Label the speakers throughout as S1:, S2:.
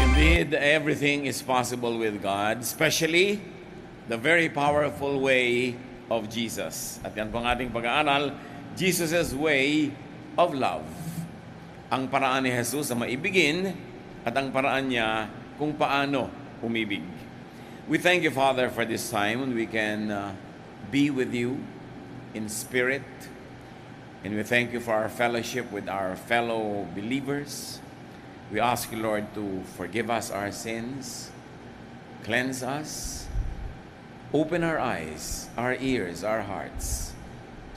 S1: Indeed, everything is possible with God, especially the very powerful way of Jesus. At yan po ang ating pag-aaral, Jesus' way of love. Ang paraan ni Jesus na maibigin at ang paraan niya kung paano umibig. We thank you, Father, for this time when we can be with you in spirit. And we thank you for our fellowship with our fellow believers. We ask you, Lord, to forgive us our sins, cleanse us, open our eyes, our ears, our hearts,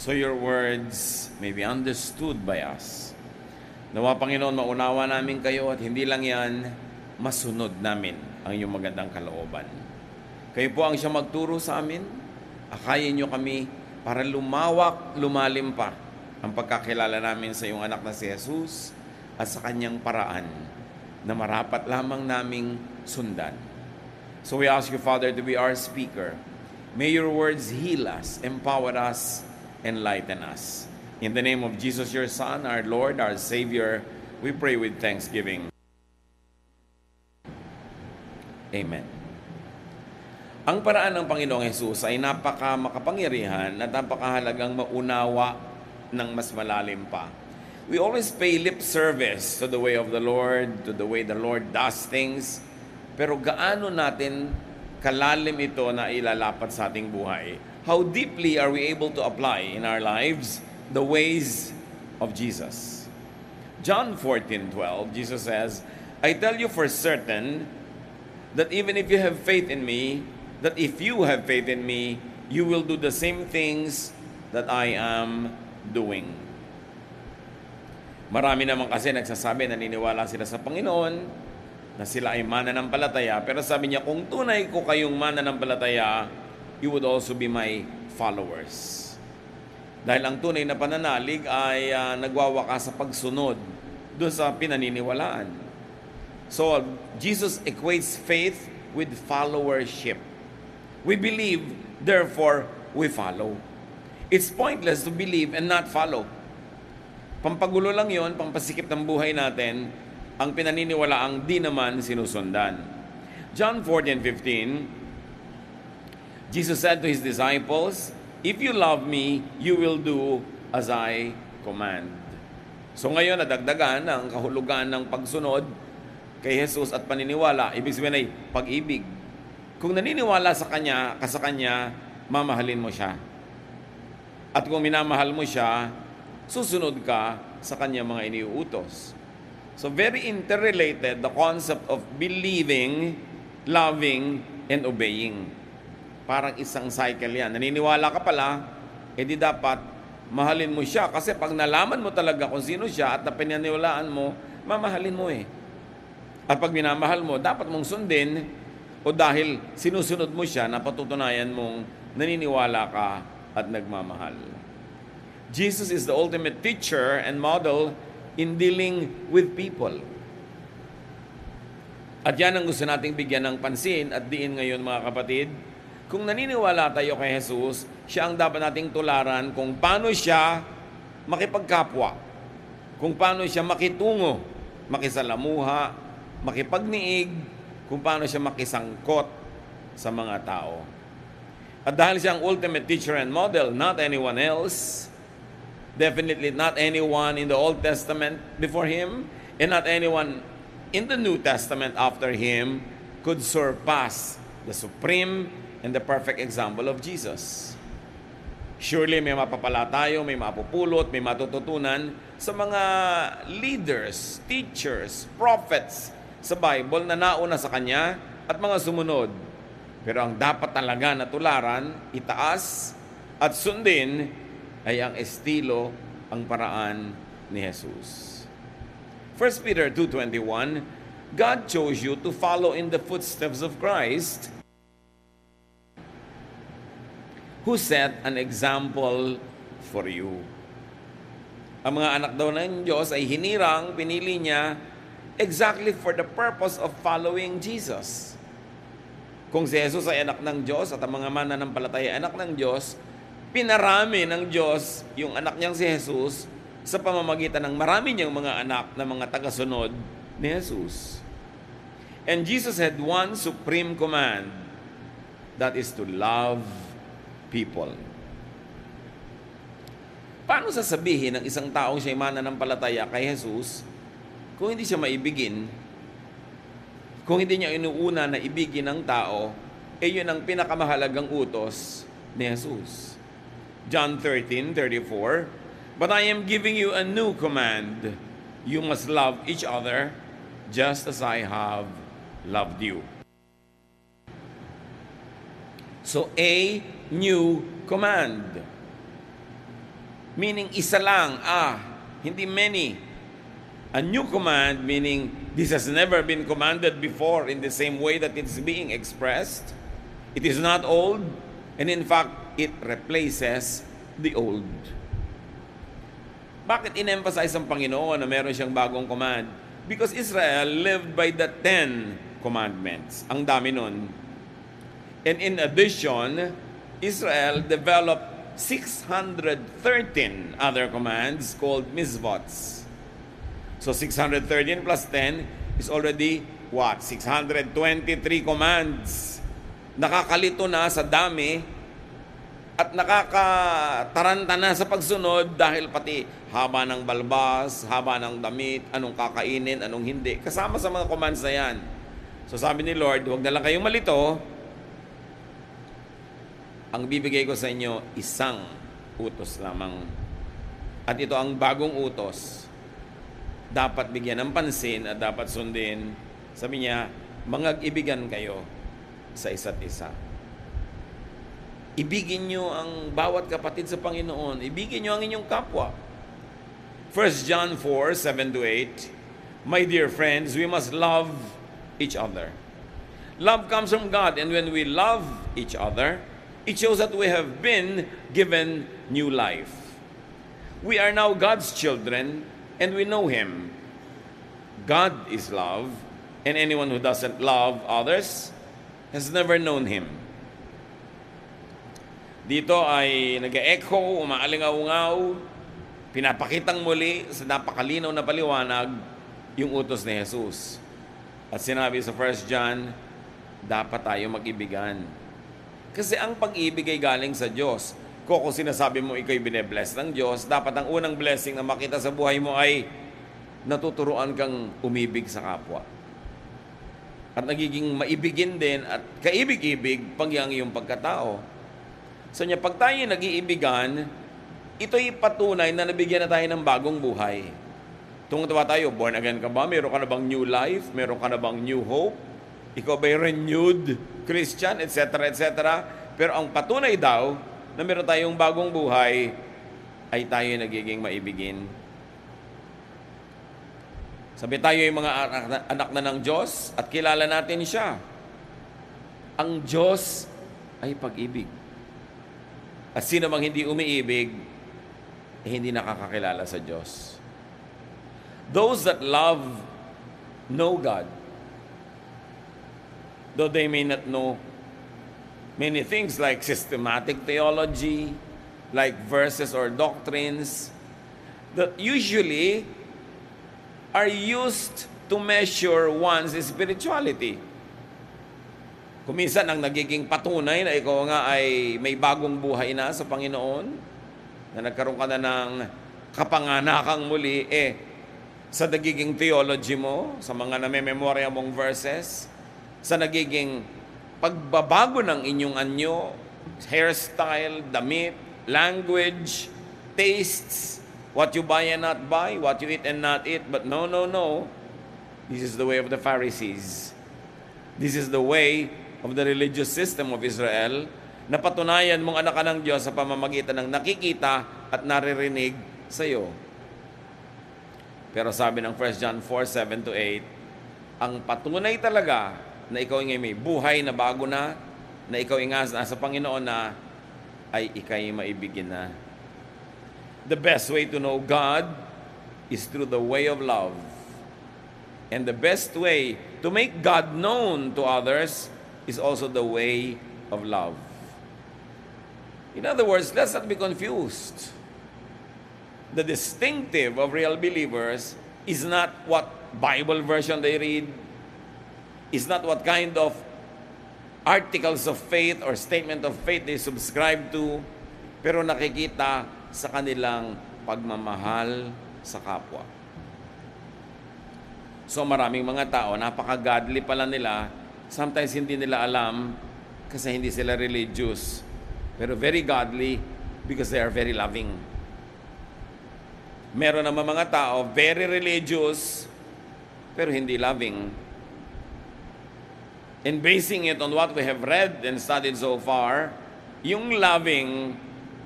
S1: so your words may be understood by us. Nawa, Panginoon, maunawa namin kayo at hindi lang yan, masunod namin ang iyong magandang kalooban. Kayo po ang siyang magturo sa amin. Akayin niyo kami para lumawak, lumalim pa ang pagkakilala namin sa iyong anak na si Jesus at sa kanyang paraan na marapat lamang naming sundan. So we ask you, Father, to be our speaker. May your words heal us, empower us, enlighten us. In the name of Jesus, your Son, our Lord, our Savior, we pray with thanksgiving. Amen. Ang paraan ng Panginoong Jesus ay makapangyarihan at napakahalagang maunawa ng mas malalim pa. We always pay lip service to the way of the Lord, to the way the Lord does things. Pero gaano natin kalalim ito na ilalapat sa ating buhay? How deeply are we able to apply in our lives the ways of Jesus? John 14:12, Jesus says, I tell you for certain that even if you have faith in me, that if you have faith in me, you will do the same things that I am doing. Marami naman kasi nagsasabi, naniniwala sila sa Panginoon, na sila ay mananampalataya, pero sabi niya, kung tunay ko kayong mananampalataya, you would also be my followers. Dahil ang tunay na pananalig ay nagwawakas sa pagsunod doon sa pinaniniwalaan. So, Jesus equates faith with followership. We believe, therefore, we follow. It's pointless to believe and not follow. Pampagulo lang yon, pampasikip ng buhay natin, ang pinaniniwalaang di naman sinusundan. John 14:15, Jesus said to His disciples, if you love me, you will do as I command. So ngayon, nadagdagan ang kahulugan ng pagsunod kay Jesus at paniniwala. Ibig sabihin ay pag-ibig. Kung naniniwala sa Kanya, mamahalin mo siya. At kung minamahal mo siya, susunod ka sa Kanyang mga iniuutos. So very interrelated the concept of believing, loving, and obeying. Parang isang cycle yan. Naniniwala ka pala, edi dapat mahalin mo siya. Kasi pag nalaman mo talaga kung sino siya at napinaniwalaan mo, mamahalin mo eh. At pag minamahal mo, dapat mong sundin o dahil sinusunod mo siya, napatutunayan mong naniniwala ka at nagmamahal. Jesus is the ultimate teacher and model in dealing with people. At yan ang gusto nating bigyan ng pansin at diin ngayon, mga kapatid. Kung naniniwala tayo kay Jesus, siya ang dapat nating tularan kung paano siya makipagkapwa, kung paano siya makitungo, makisalamuha, makipagniig, kung paano siya makisangkot sa mga tao. At dahil siya ang ultimate teacher and model, not anyone else, definitely not anyone in the Old Testament before Him, and not anyone in the New Testament after Him could surpass the supreme and the perfect example of Jesus. Surely may mapapala tayo, may mapupulot, may matututunan sa mga leaders, teachers, prophets sa Bible na nauna sa Kanya at mga sumunod. Pero ang dapat talaga na tularan, itaas at sundin ay ang estilo, ang paraan ni Jesus. 1 Peter 2:21, God chose you to follow in the footsteps of Christ, who set an example for you. Ang mga anak daw ng Diyos ay hinirang, pinili niya exactly for the purpose of following Jesus. Kung si Jesus ay anak ng Diyos at ang mga mananampalataya ay anak ng Diyos, pinarami ng Diyos yung anak niyang si Jesus sa pamamagitan ng marami niyang mga anak na mga tagasunod ni Jesus. And Jesus had one supreme command, that is to love people. Paano sasabihin ng isang taong siya'y mananampalataya kay Jesus kung hindi siya maibigin, kung hindi niya inuuna na ibigin ng tao, yun ang pinakamahalagang utos ni Jesus. John 13:34, "But I am giving you a new command. You must love each other just as I have loved you." So, a new command. Meaning isa lang, hindi many. A new command meaning this has never been commanded before in the same way that it's being expressed. It is not old, and in fact, it replaces the old. Bakit in-emphasize ang Panginoon na meron siyang bagong command? Because Israel lived by the 10 commandments. Ang dami nun. And in addition, Israel developed 613 other commands called mitzvots. So 613 plus 10 is already what? 623 commands. Nakakalito na sa dami at nakakataranta na sa pagsunod dahil pati haba ng balbas, haba ng damit, anong kakainin, anong hindi. Kasama sa mga commands na yan. So sabi ni Lord, huwag na lang kayong malito. Ang bibigay ko sa inyo, isang utos lamang. At ito ang bagong utos. Dapat bigyan ng pansin at dapat sundin. Sabi niya, mangag-ibigan kayo sa isa't isa. Ibigin nyo ang bawat kapatid sa Panginoon. Ibigin nyo ang inyong kapwa. 1 John 4:7-8, "My dear friends, we must love each other. Love comes from God, and when we love each other, it shows that we have been given new life. We are now God's children, and we know Him. God is love, and anyone who doesn't love others has never known Him." Dito ay nag-echo, umaalingaw-ngaw, pinapakitang muli sa napakalinaw na paliwanag yung utos ni Jesus. At sinabi sa 1 John, dapat tayo mag-ibigan. Kasi ang pag-ibig ay galing sa Diyos. Kung sinasabi mo ikaw'y bine-bless ng Diyos, dapat ang unang blessing na makita sa buhay mo ay natuturuan kang umibig sa kapwa. At nagiging maibigin din at kaibig-ibig pag ang iyong pagkatao. So niya, pag tayo nag-iibigan, ito'y patunay na nabigyan na tayo ng bagong buhay. Tungtawa tayo, born again ka ba? Meron ka na bang new life? Meron ka na bang new hope? Ikaw ba'y renewed Christian, etc., etc.? Pero ang patunay daw na meron tayong bagong buhay ay tayo nagiging maibigin. Sabi tayo yung mga anak na ng Diyos at kilala natin siya. Ang Diyos ay pag-ibig. At sino mang hindi umiibig, hindi nakakakilala sa Diyos. Those that love know God. Though they may not know many things like systematic theology, like verses or doctrines, that usually are used to measure one's spirituality. Kuminsan ang nagiging patunay na ikaw nga ay may bagong buhay na sa Panginoon, na nagkaroon ka na ng kapanganakang muli, sa nagiging theology mo, sa mga namememorya mong verses, sa nagiging pagbabago ng inyong anyo, hairstyle, damit, language, tastes, what you buy and not buy, what you eat and not eat. But no. This is the way of the Pharisees. This is the way of the religious system of Israel, na patunayan mong anak ka ng Diyos sa pamamagitan ng nakikita at naririnig sa iyo. Pero sabi ng 1 John 4:7-8, ang patunay talaga na ikaw ay may buhay na bago na ikaw ay nasa Panginoon na, ay ikay maibigin na. The best way to know God is through the way of love. And the best way to make God known to others is also the way of love. In other words, let's not be confused. The distinctive of real believers is not what Bible version they read, is not what kind of articles of faith or statement of faith they subscribe to, pero nakikita sa kanilang pagmamahal sa kapwa. So maraming mga tao, napaka-godly pala nila, sometimes hindi nila alam kasi hindi sila religious, pero very godly because they are very loving. Meron naman mga tao, very religious, pero hindi loving. And basing it on what we have read and studied so far, yung loving,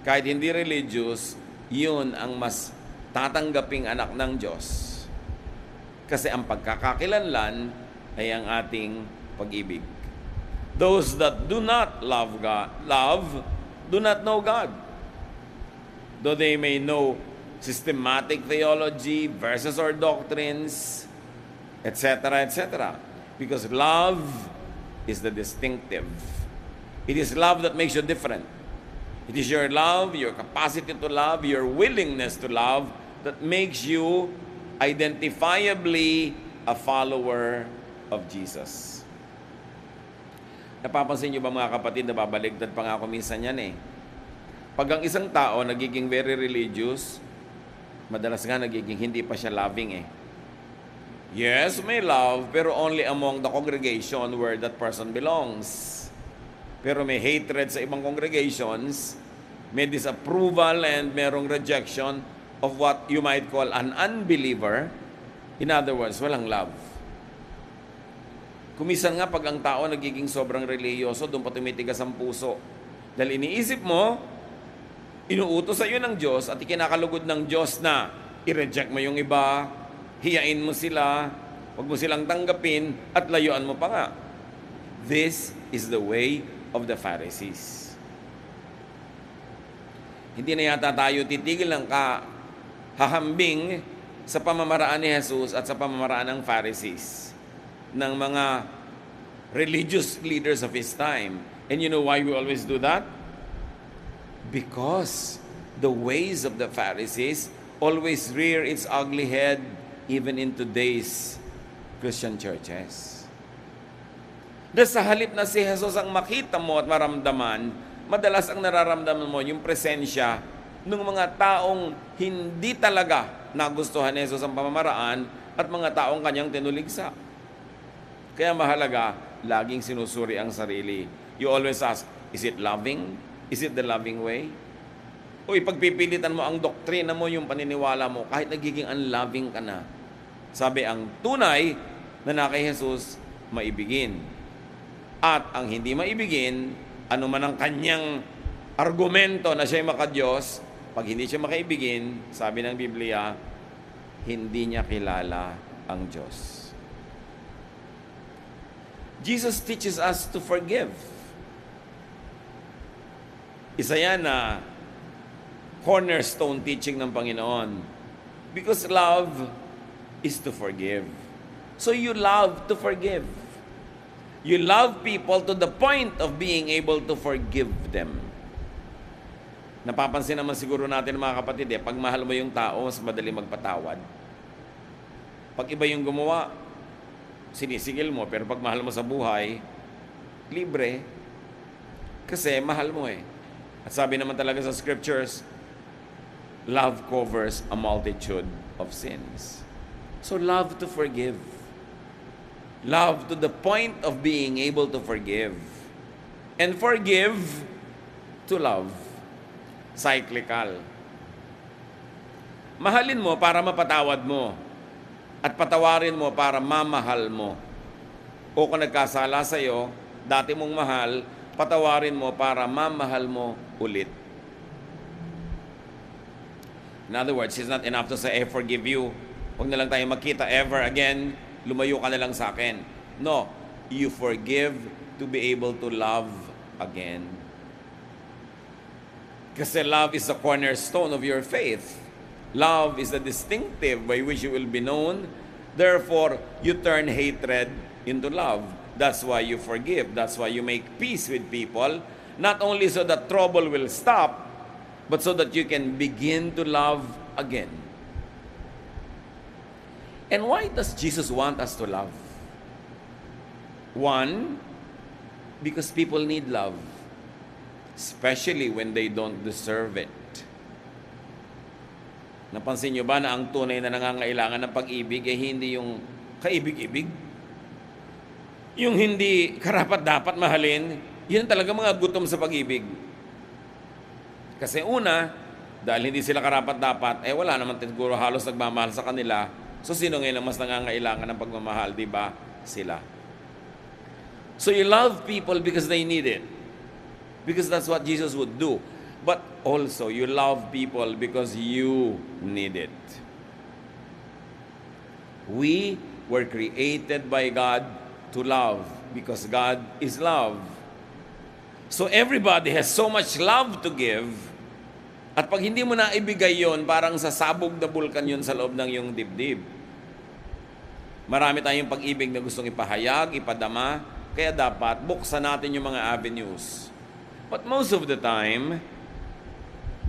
S1: kahit hindi religious, yun ang mas tatanggaping anak ng Diyos. Kasi ang pagkakakilanlan ay ang ating pag-ibig. Those that do not love God, do not know God. Though they may know systematic theology, verses or doctrines, etc., etc. Because love is the distinctive. It is love that makes you different. It is your love, your capacity to love, your willingness to love that makes you identifiably a follower of Jesus. Napapansin niyo ba mga kapatid, na babaligtad pa nga ako minsan yan eh. Pag ang isang tao nagiging very religious, madalas nga nagiging hindi pa siya loving eh. Yes, may love, pero only among the congregation where that person belongs. Pero may hatred sa ibang congregations, may disapproval and merong rejection of what you might call an unbeliever. In other words, walang love. Kumisan nga pag ang tao nagiging sobrang religyoso, doon pa tumitigas ang puso. Dahil iniisip mo, inuutos sa iyo ng Diyos at ikinakalugod ng Diyos na i-reject mo yung iba, hiyain mo sila, huwag mo silang tanggapin, at layuan mo pa nga. This is the way of the Pharisees. Hindi na yata tayo titigil ng hahambing sa pamamaraan ni Jesus at sa pamamaraan ng Pharisees, ng mga religious leaders of his time. And you know why we always do that? Because the ways of the Pharisees always rear its ugly head even in today's Christian churches. Dahil sa halip na si Jesus ang makita mo at maramdaman, madalas ang nararamdaman mo yung presensya ng mga taong hindi talaga nagustuhan ni Jesus ang pamamaraan at mga taong kanyang tinuligsa. Kaya mahalaga, laging sinusuri ang sarili. You always ask, is it loving? Is it the loving way? O ipagpipilitan mo ang doktrina mo, yung paniniwala mo, kahit nagiging unloving ka na. Sabi, ang tunay na kay Jesus, maibigin. At ang hindi maibigin, ano man ang kanyang argumento na siya'y makadiyos, pag hindi siya makaibigin, sabi ng Biblia, hindi niya kilala ang Diyos. Jesus teaches us to forgive. Isa yan na cornerstone teaching ng Panginoon. Because love is to forgive. So you love to forgive. You love people to the point of being able to forgive them. Napapansin naman siguro natin mga kapatid, pag mahal mo yung tao, mas madali magpatawad. Pag iba yung gumawa, sinisigil mo, pero pag mahal mo sa buhay, libre. Kasi mahal mo eh. At sabi naman talaga sa scriptures, love covers a multitude of sins. So love to forgive. Love to the point of being able to forgive. And forgive to love. Cyclical. Mahalin mo para mapatawad mo. At patawarin mo para mamahal mo. O kung nagkasala sa iyo, dati mong mahal, patawarin mo para mamahal mo ulit. In other words, it's not enough to say, I forgive you. Huwag na lang tayo magkita ever again. Lumayo ka na lang sa akin. No, you forgive to be able to love again. Kasi love is the cornerstone of your faith. Love is the distinctive by which you will be known. Therefore, you turn hatred into love. That's why you forgive. That's why you make peace with people. Not only so that trouble will stop, but so that you can begin to love again. And why does Jesus want us to love? One, because people need love, especially when they don't deserve it. Napansin nyo ba na ang tunay na nangangailangan ng pag-ibig ay hindi yung kaibig-ibig? Yung hindi karapat-dapat mahalin, yun talaga mga gutom sa pag-ibig. Kasi una, dahil hindi sila karapat-dapat, wala naman siguro halos nagmamahal sa kanila. So sino ngayon ang mas nangangailangan ng pagmamahal, di ba? Sila. So you love people because they need it. Because that's what Jesus would do. But also, you love people because you need it. We were created by God to love because God is love. So everybody has so much love to give. At pag hindi mo na ibigay yon, parang sasabog na bulkan yun sa loob ng iyong dibdib. Marami tayong pag-ibig na gustong ipahayag, ipadama, kaya dapat buksan natin yung mga avenues. But most of the time,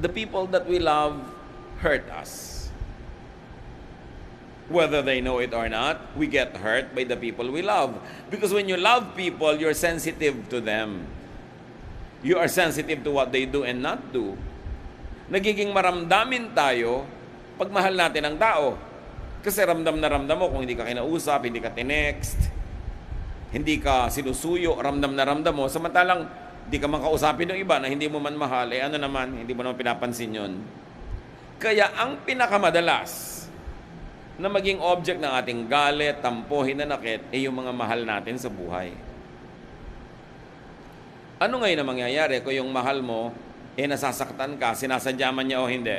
S1: the people that we love hurt us. Whether they know it or not, we get hurt by the people we love. Because when you love people, you're sensitive to them. You are sensitive to what they do and not do. Nagiging maramdamin tayo pag mahal natin ang tao. Kasi ramdam na ramdam mo kung hindi ka kinausap, hindi ka tinext, hindi ka sinusuyo, ramdam na ramdam mo. Samantalang hindi ka makausapin ng iba na hindi mo man mahal, ano naman, hindi mo naman pinapansin yun. Kaya ang pinakamadalas na maging object ng ating galit, tampo, hinanakit, ay yung mga mahal natin sa buhay. Ano ngayon ang mangyayari kung yung mahal mo, nasasaktan ka, sinasadya man niya o hindi?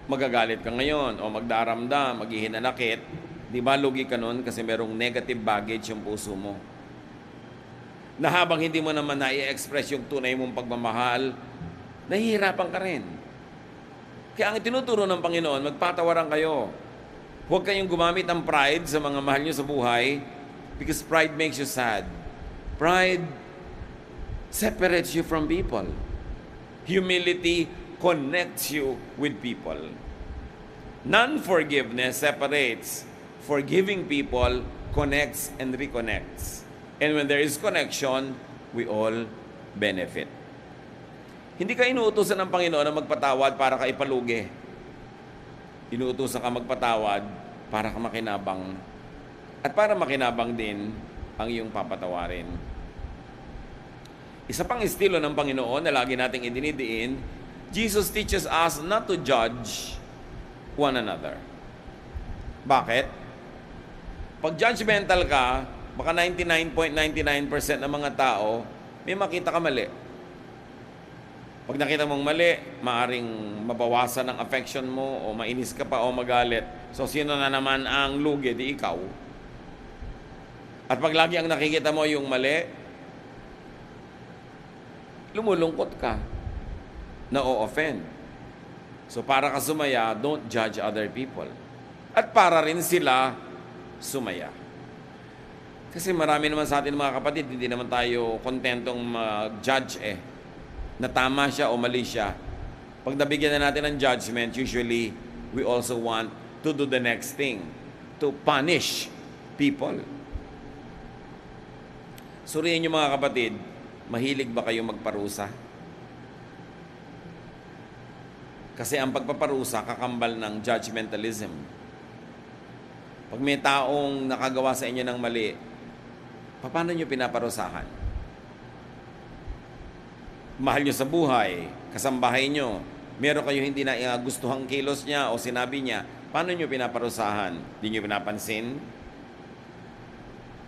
S1: Magagalit ka ngayon, o magdaramdam, maghihinanakit. Di ba lugi ka nun kasi merong negative baggage yung puso mo? Na habang hindi mo naman na-i-express yung tunay mong pagmamahal, nahihirapan ka rin. Kaya ang tinuturo ng Panginoon, magpatawaran kayo. Huwag kayong gumamit ng pride sa mga mahal nyo sa buhay because pride makes you sad. Pride separates you from people. Humility connects you with people. Non-forgiveness separates. Forgiving people connects and reconnects. And when there is connection, we all benefit. Hindi ka inuutosan ng Panginoon na magpatawad para ka ipalugi. Inuutosan ka magpatawad para ka makinabang. At para makinabang din ang iyong papatawarin. Isa pang estilo ng Panginoon na lagi nating idinidiin, Jesus teaches us not to judge one another. Bakit? Pag judgmental ka, baka 99.99% ng mga tao, may makita ka mali. Pag nakita mong mali, maaring mabawasan ang affection mo o mainis ka pa o magalit. So, sino na naman ang lugi? Di ikaw. At pag lagi ang nakikita mo yung mali, lumulungkot ka, na-o-offend. So, para ka sumaya, don't judge other people. At para rin sila sumaya. Kasi marami naman sa atin mga kapatid, hindi naman tayo kontentong mag-judge na tama siya o mali siya. Pag nabigyan na natin ng judgment, usually, we also want to do the next thing, to punish people. Suriin niyo mga kapatid, mahilig ba kayo magparusa? Kasi ang pagpaparusa, kakambal ng judgmentalism. Pag may taong nakagawa sa inyo ng mali, paano nyo pinaparusahan? Mahal nyo sa buhay, kasambahay nyo, meron kayo hindi na gustuhang kilos niya o sinabi niya, paano nyo pinaparusahan? Di nyo pinapansin?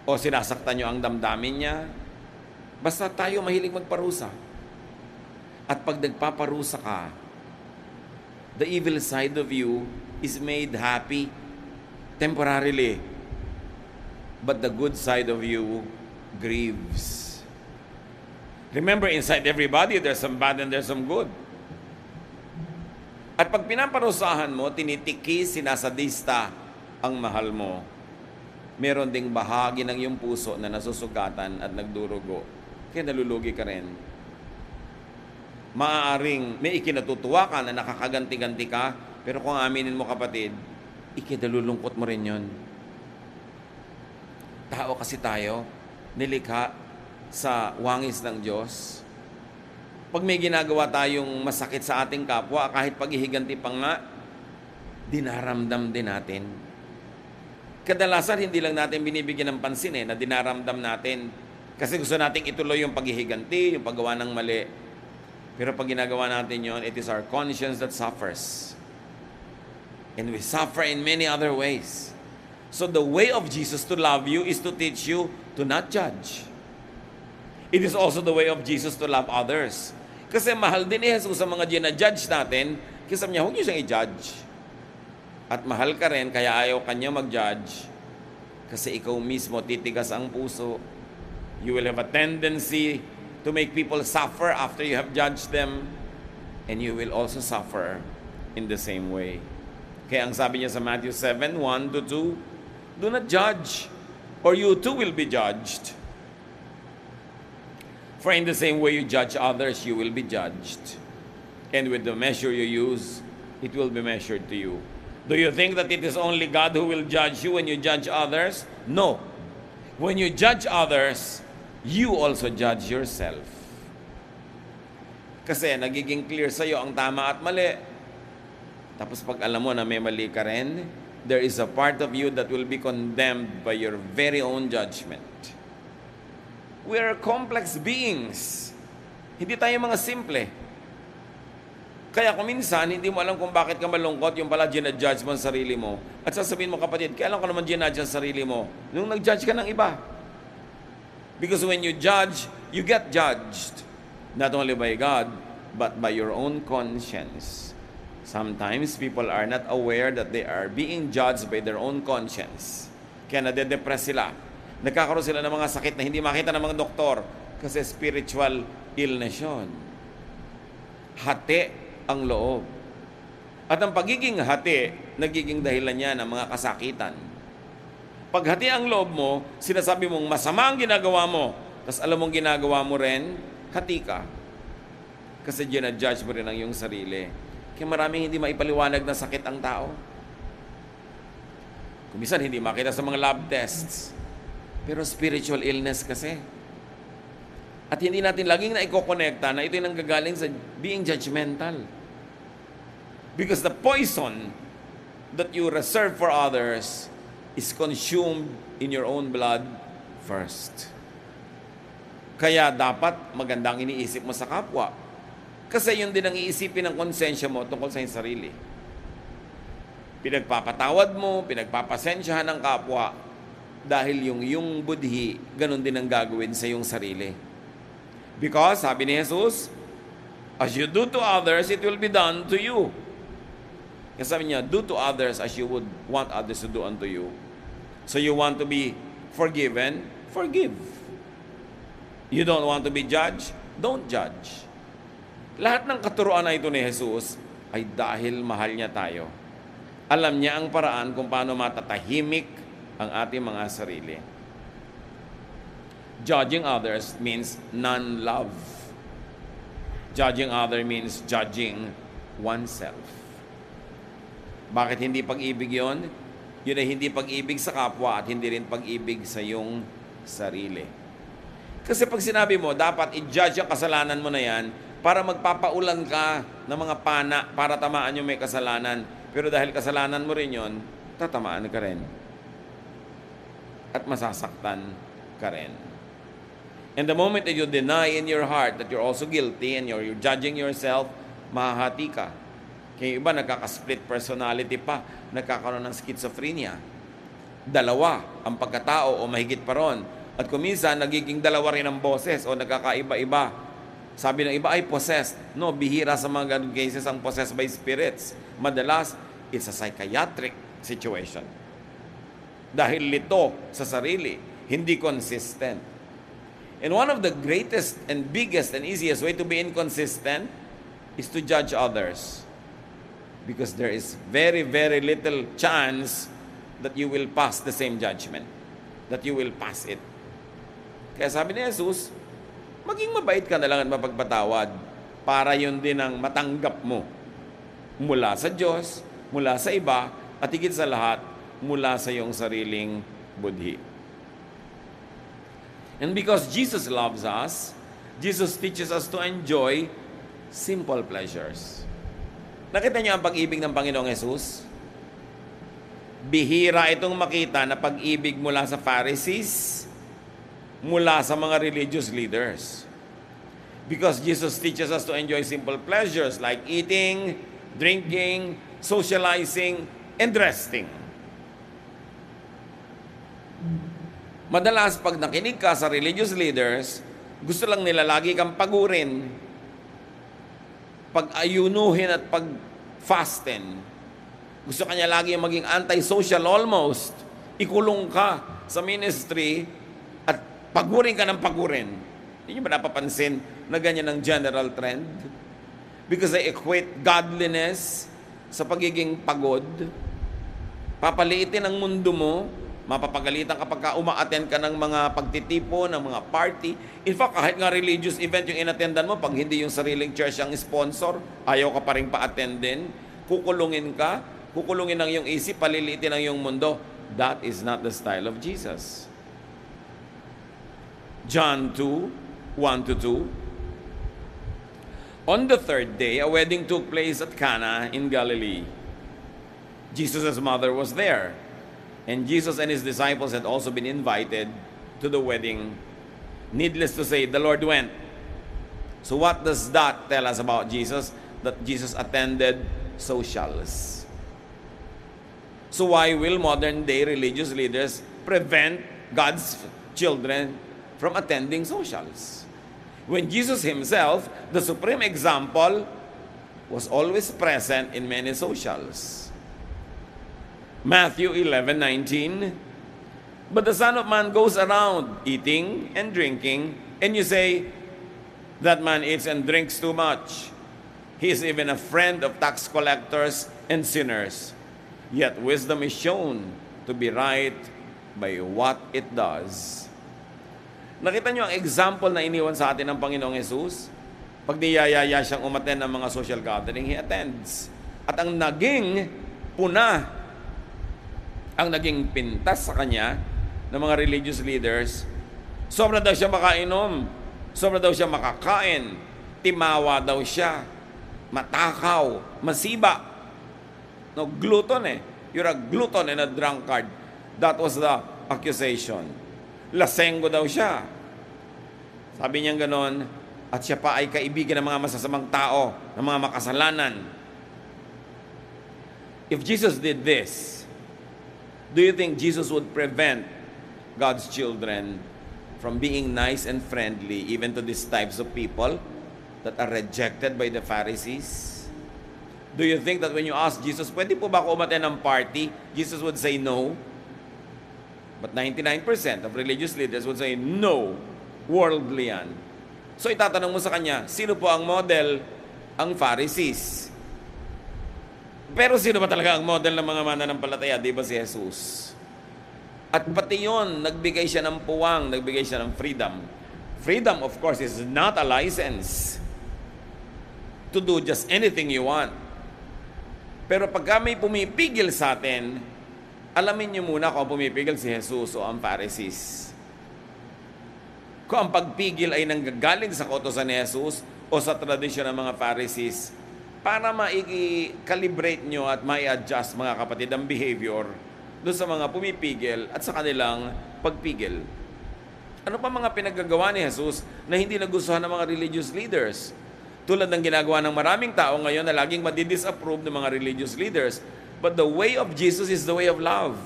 S1: O sinasaktan nyo ang damdamin niya? Basta tayo mahilig magparusa. At pag nagpaparusa ka, the evil side of you is made happy temporarily. But the good side of you grieves. Remember, inside everybody, there's some bad and there's some good. At pag pinaparusahan mo, tinitikis, sinasadista ang mahal mo, meron ding bahagi ng iyong puso na nasusugatan at nagdurugo. kaya nalulugi ka rin. Maaaring may ikinatutuwa ka na nakakaganti-ganti ka, pero kung aminin mo kapatid, ikinalulungkot mo rin yun. Tao kasi tayo, nilikha sa wangis ng Diyos. Pag may ginagawa tayong masakit sa ating kapwa, kahit paghihiganti pa nga, dinaramdam din natin. Kadalasan, hindi lang natin binibigyan ng pansin na dinaramdam natin. Kasi gusto nating ituloy yung paghihiganti, yung paggawa ng mali. Pero pag ginagawa natin yon, it is our conscience that suffers. And we suffer in many other ways. So the way of Jesus to love you is to teach you to not judge. It is also the way of Jesus to love others. Kasi mahal din ni Jesus sa mga ginajudge natin, kasi sabi niya, huwag niyo siyang i-judge. At mahal ka rin, kaya ayaw kanya mag-judge. Kasi ikaw mismo titigas ang puso. You will have a tendency to make people suffer after you have judged them. And you will also suffer in the same way. Kaya ang sabi niya sa Matthew 7, 1-2, do not judge, or you too will be judged. For in the same way you judge others, you will be judged. And with the measure you use, it will be measured to you. Do you think that it is only God who will judge you when you judge others? No. When you judge others, you also judge yourself. Kasi nagiging clear sa'yo ang tama at mali. Tapos pag alam mo na may mali ka rin, there is a part of you that will be condemned by your very own judgment. We are complex beings. Hindi tayo mga simple. Kaya kung minsan, hindi mo alam kung bakit ka malungkot, yung pala ginadjudge mo ang sarili mo. At sasabihin mo, kapatid, kaya alam ko naman ginadjudge ang sarili mo nung nag-judge ka ng iba. Because when you judge, you get judged. Not only by God, but by your own conscience. Sometimes people are not aware that they are being judged by their own conscience. Kaya nade-depress sila. Nagkakaroon sila ng mga sakit na hindi makita ng mga doktor kasi spiritual illness yun. Hati ang loob. At ang pagiging hati, nagiging dahilan niya ng mga kasakitan. Pag hati ang loob mo, sinasabi mong masama ang ginagawa mo, tapos alam mong ginagawa mo rin, hati ka. Kasi ginadjudge mo rin ang iyong sarili. Kaya maraming hindi maipaliwanag na sakit ang tao. Kung minsan hindi makita sa mga lab tests. Pero spiritual illness kasi. At hindi natin laging na ikokonekta na ito yung nanggagaling sa being judgmental. Because the poison that you reserve for others is consumed in your own blood first. Kaya dapat magandang iniisip mo sa kapwa. Kasi yun din ang iisipin ng konsensya mo tungkol sa iyong sarili. Pinagpapatawad mo, pinagpapasensyahan ng kapwa, dahil yung budhi, ganun din ang gagawin sa iyong sarili. Because, sabi ni Jesus, as you do to others, it will be done to you. Kasi sabi niya, do to others as you would want others to do unto you. So you want to be forgiven? Forgive. You don't want to be judged? Don't judge. Lahat ng katuruan na ito ni Jesus ay dahil mahal niya tayo. Alam niya ang paraan kung paano matatahimik ang ating mga sarili. Judging others means non-love. Judging others means judging oneself. Bakit hindi pag-ibig yun? Yun ay hindi pag-ibig sa kapwa at hindi rin pag-ibig sa iyong sarili. Kasi pag sinabi mo, dapat i-judge ang kasalanan mo na yan para magpapaulan ka ng mga pana para tamaan yung may kasalanan. Pero dahil kasalanan mo rin yun, tatamaan ka rin. At masasaktan ka rin. And the moment that you deny in your heart that you're also guilty and you're judging yourself, mahahati ka. Kaya iba nagkaka-split personality pa, nagkakaroon ng schizophrenia. Dalawa ang pagkatao o mahigit pa ron. At kung minsan, nagiging dalawa rin ang boses o nagkakaiba-iba. Sabi ng iba ay possessed. No, bihira sa mga ganun cases ang possessed by spirits. Madalas, it's a psychiatric situation. Dahil lito sa sarili, hindi consistent. And one of the greatest and biggest and easiest way to be inconsistent is to judge others. Because there is very, very little chance that you will pass the same judgment. That you will pass it. Kaya sabi ni Jesus, maging mabait ka na lang at mapagpatawad para yun din ang matanggap mo mula sa Diyos, mula sa iba, at higit sa lahat, mula sa iyong sariling budhi. And because Jesus loves us, Jesus teaches us to enjoy simple pleasures. Nakita niyo ang pag-ibig ng Panginoong Hesus? Bihira itong makita na pag-ibig mula sa Pharisees, mula sa mga religious leaders. Because Jesus teaches us to enjoy simple pleasures like eating, drinking, socializing, and resting. Madalas, pag nakinig ka sa religious leaders, gusto lang nila lagi kang pagurin, pag-ayunuhin at pag-fasten. Gusto kanya lagi maging anti-social almost. Ikulong ka sa ministry at pagurin ka ng pagurin. Hindi nyo ba napapansin na ganyan ang general trend? Because they equate godliness sa pagiging pagod. Papaliitin ang mundo mo, mapapagalitan kapag uma-attend ka ng mga pagtitipo, ng mga party. In fact, kahit nga religious event yung inattendan mo, pag hindi yung sariling church ang sponsor, ayaw ka pa rin pa-attendin, kukulungin ka, kukulungin ang iyong isip, paliliitin ang iyong mundo. That is not the style of Jesus. John 2, 1-2. On the third day, a wedding took place at Cana in Galilee. Jesus' mother was there. And Jesus and his disciples had also been invited to the wedding. Needless to say, the Lord went. So what does that tell us about Jesus? That Jesus attended socials. So why will modern day religious leaders prevent God's children from attending socials? When Jesus himself, the supreme example, was always present in many socials. Matthew 11:19. But the Son of Man goes around eating and drinking, and you say, that man eats and drinks too much. He is even a friend of tax collectors and sinners. Yet wisdom is shown to be right by what it does. Nakita niyo ang example na iniwan sa atin ng Panginoong Hesus? Pag niyayaya siyang umattend ng mga social gathering, he attends. At ang naging puna, ang naging pintas sa kanya ng mga religious leaders, sobra daw siya makainom, sobra daw siya makakain, timawa daw siya, matakaw, masiba. No, glutton eh. You're a glutton and a drunkard. That was the accusation. Lasenggo daw siya. Sabi niya ganon, at siya pa ay kaibigan ng mga masasamang tao, ng mga makasalanan. If Jesus did this, do you think Jesus would prevent God's children from being nice and friendly even to these types of people that are rejected by the Pharisees? Do you think that when you ask Jesus, pwede po ba ako umattend ng party? Jesus would say no. But 99% of religious leaders would say no. Worldly yan. So itatanong mo sa kanya, sino po ang model? Ang Pharisees. Pero sino ba talaga ang model ng mga mananampalataya? Di ba si Jesus? At pati yun, nagbigay siya ng puwang, nagbigay siya ng freedom. Freedom, of course, is not a license to do just anything you want. Pero pagka may pumipigil sa atin, alamin niyo muna kung pumipigil si Jesus o ang Pharisees. Kung ang pagpigil ay nanggagaling sa kautusan ni Jesus o sa tradisyon ng mga Pharisees, para ma-calibrate nyo at ma-adjust, mga kapatid, ang behavior doon sa mga pumipigil at sa kanilang pagpigil. Ano pa mga pinaggagawa ni Jesus na hindi nagustuhan ng mga religious leaders? Tulad ng ginagawa ng maraming tao ngayon na laging madidisapprove ng mga religious leaders. But the way of Jesus is the way of love.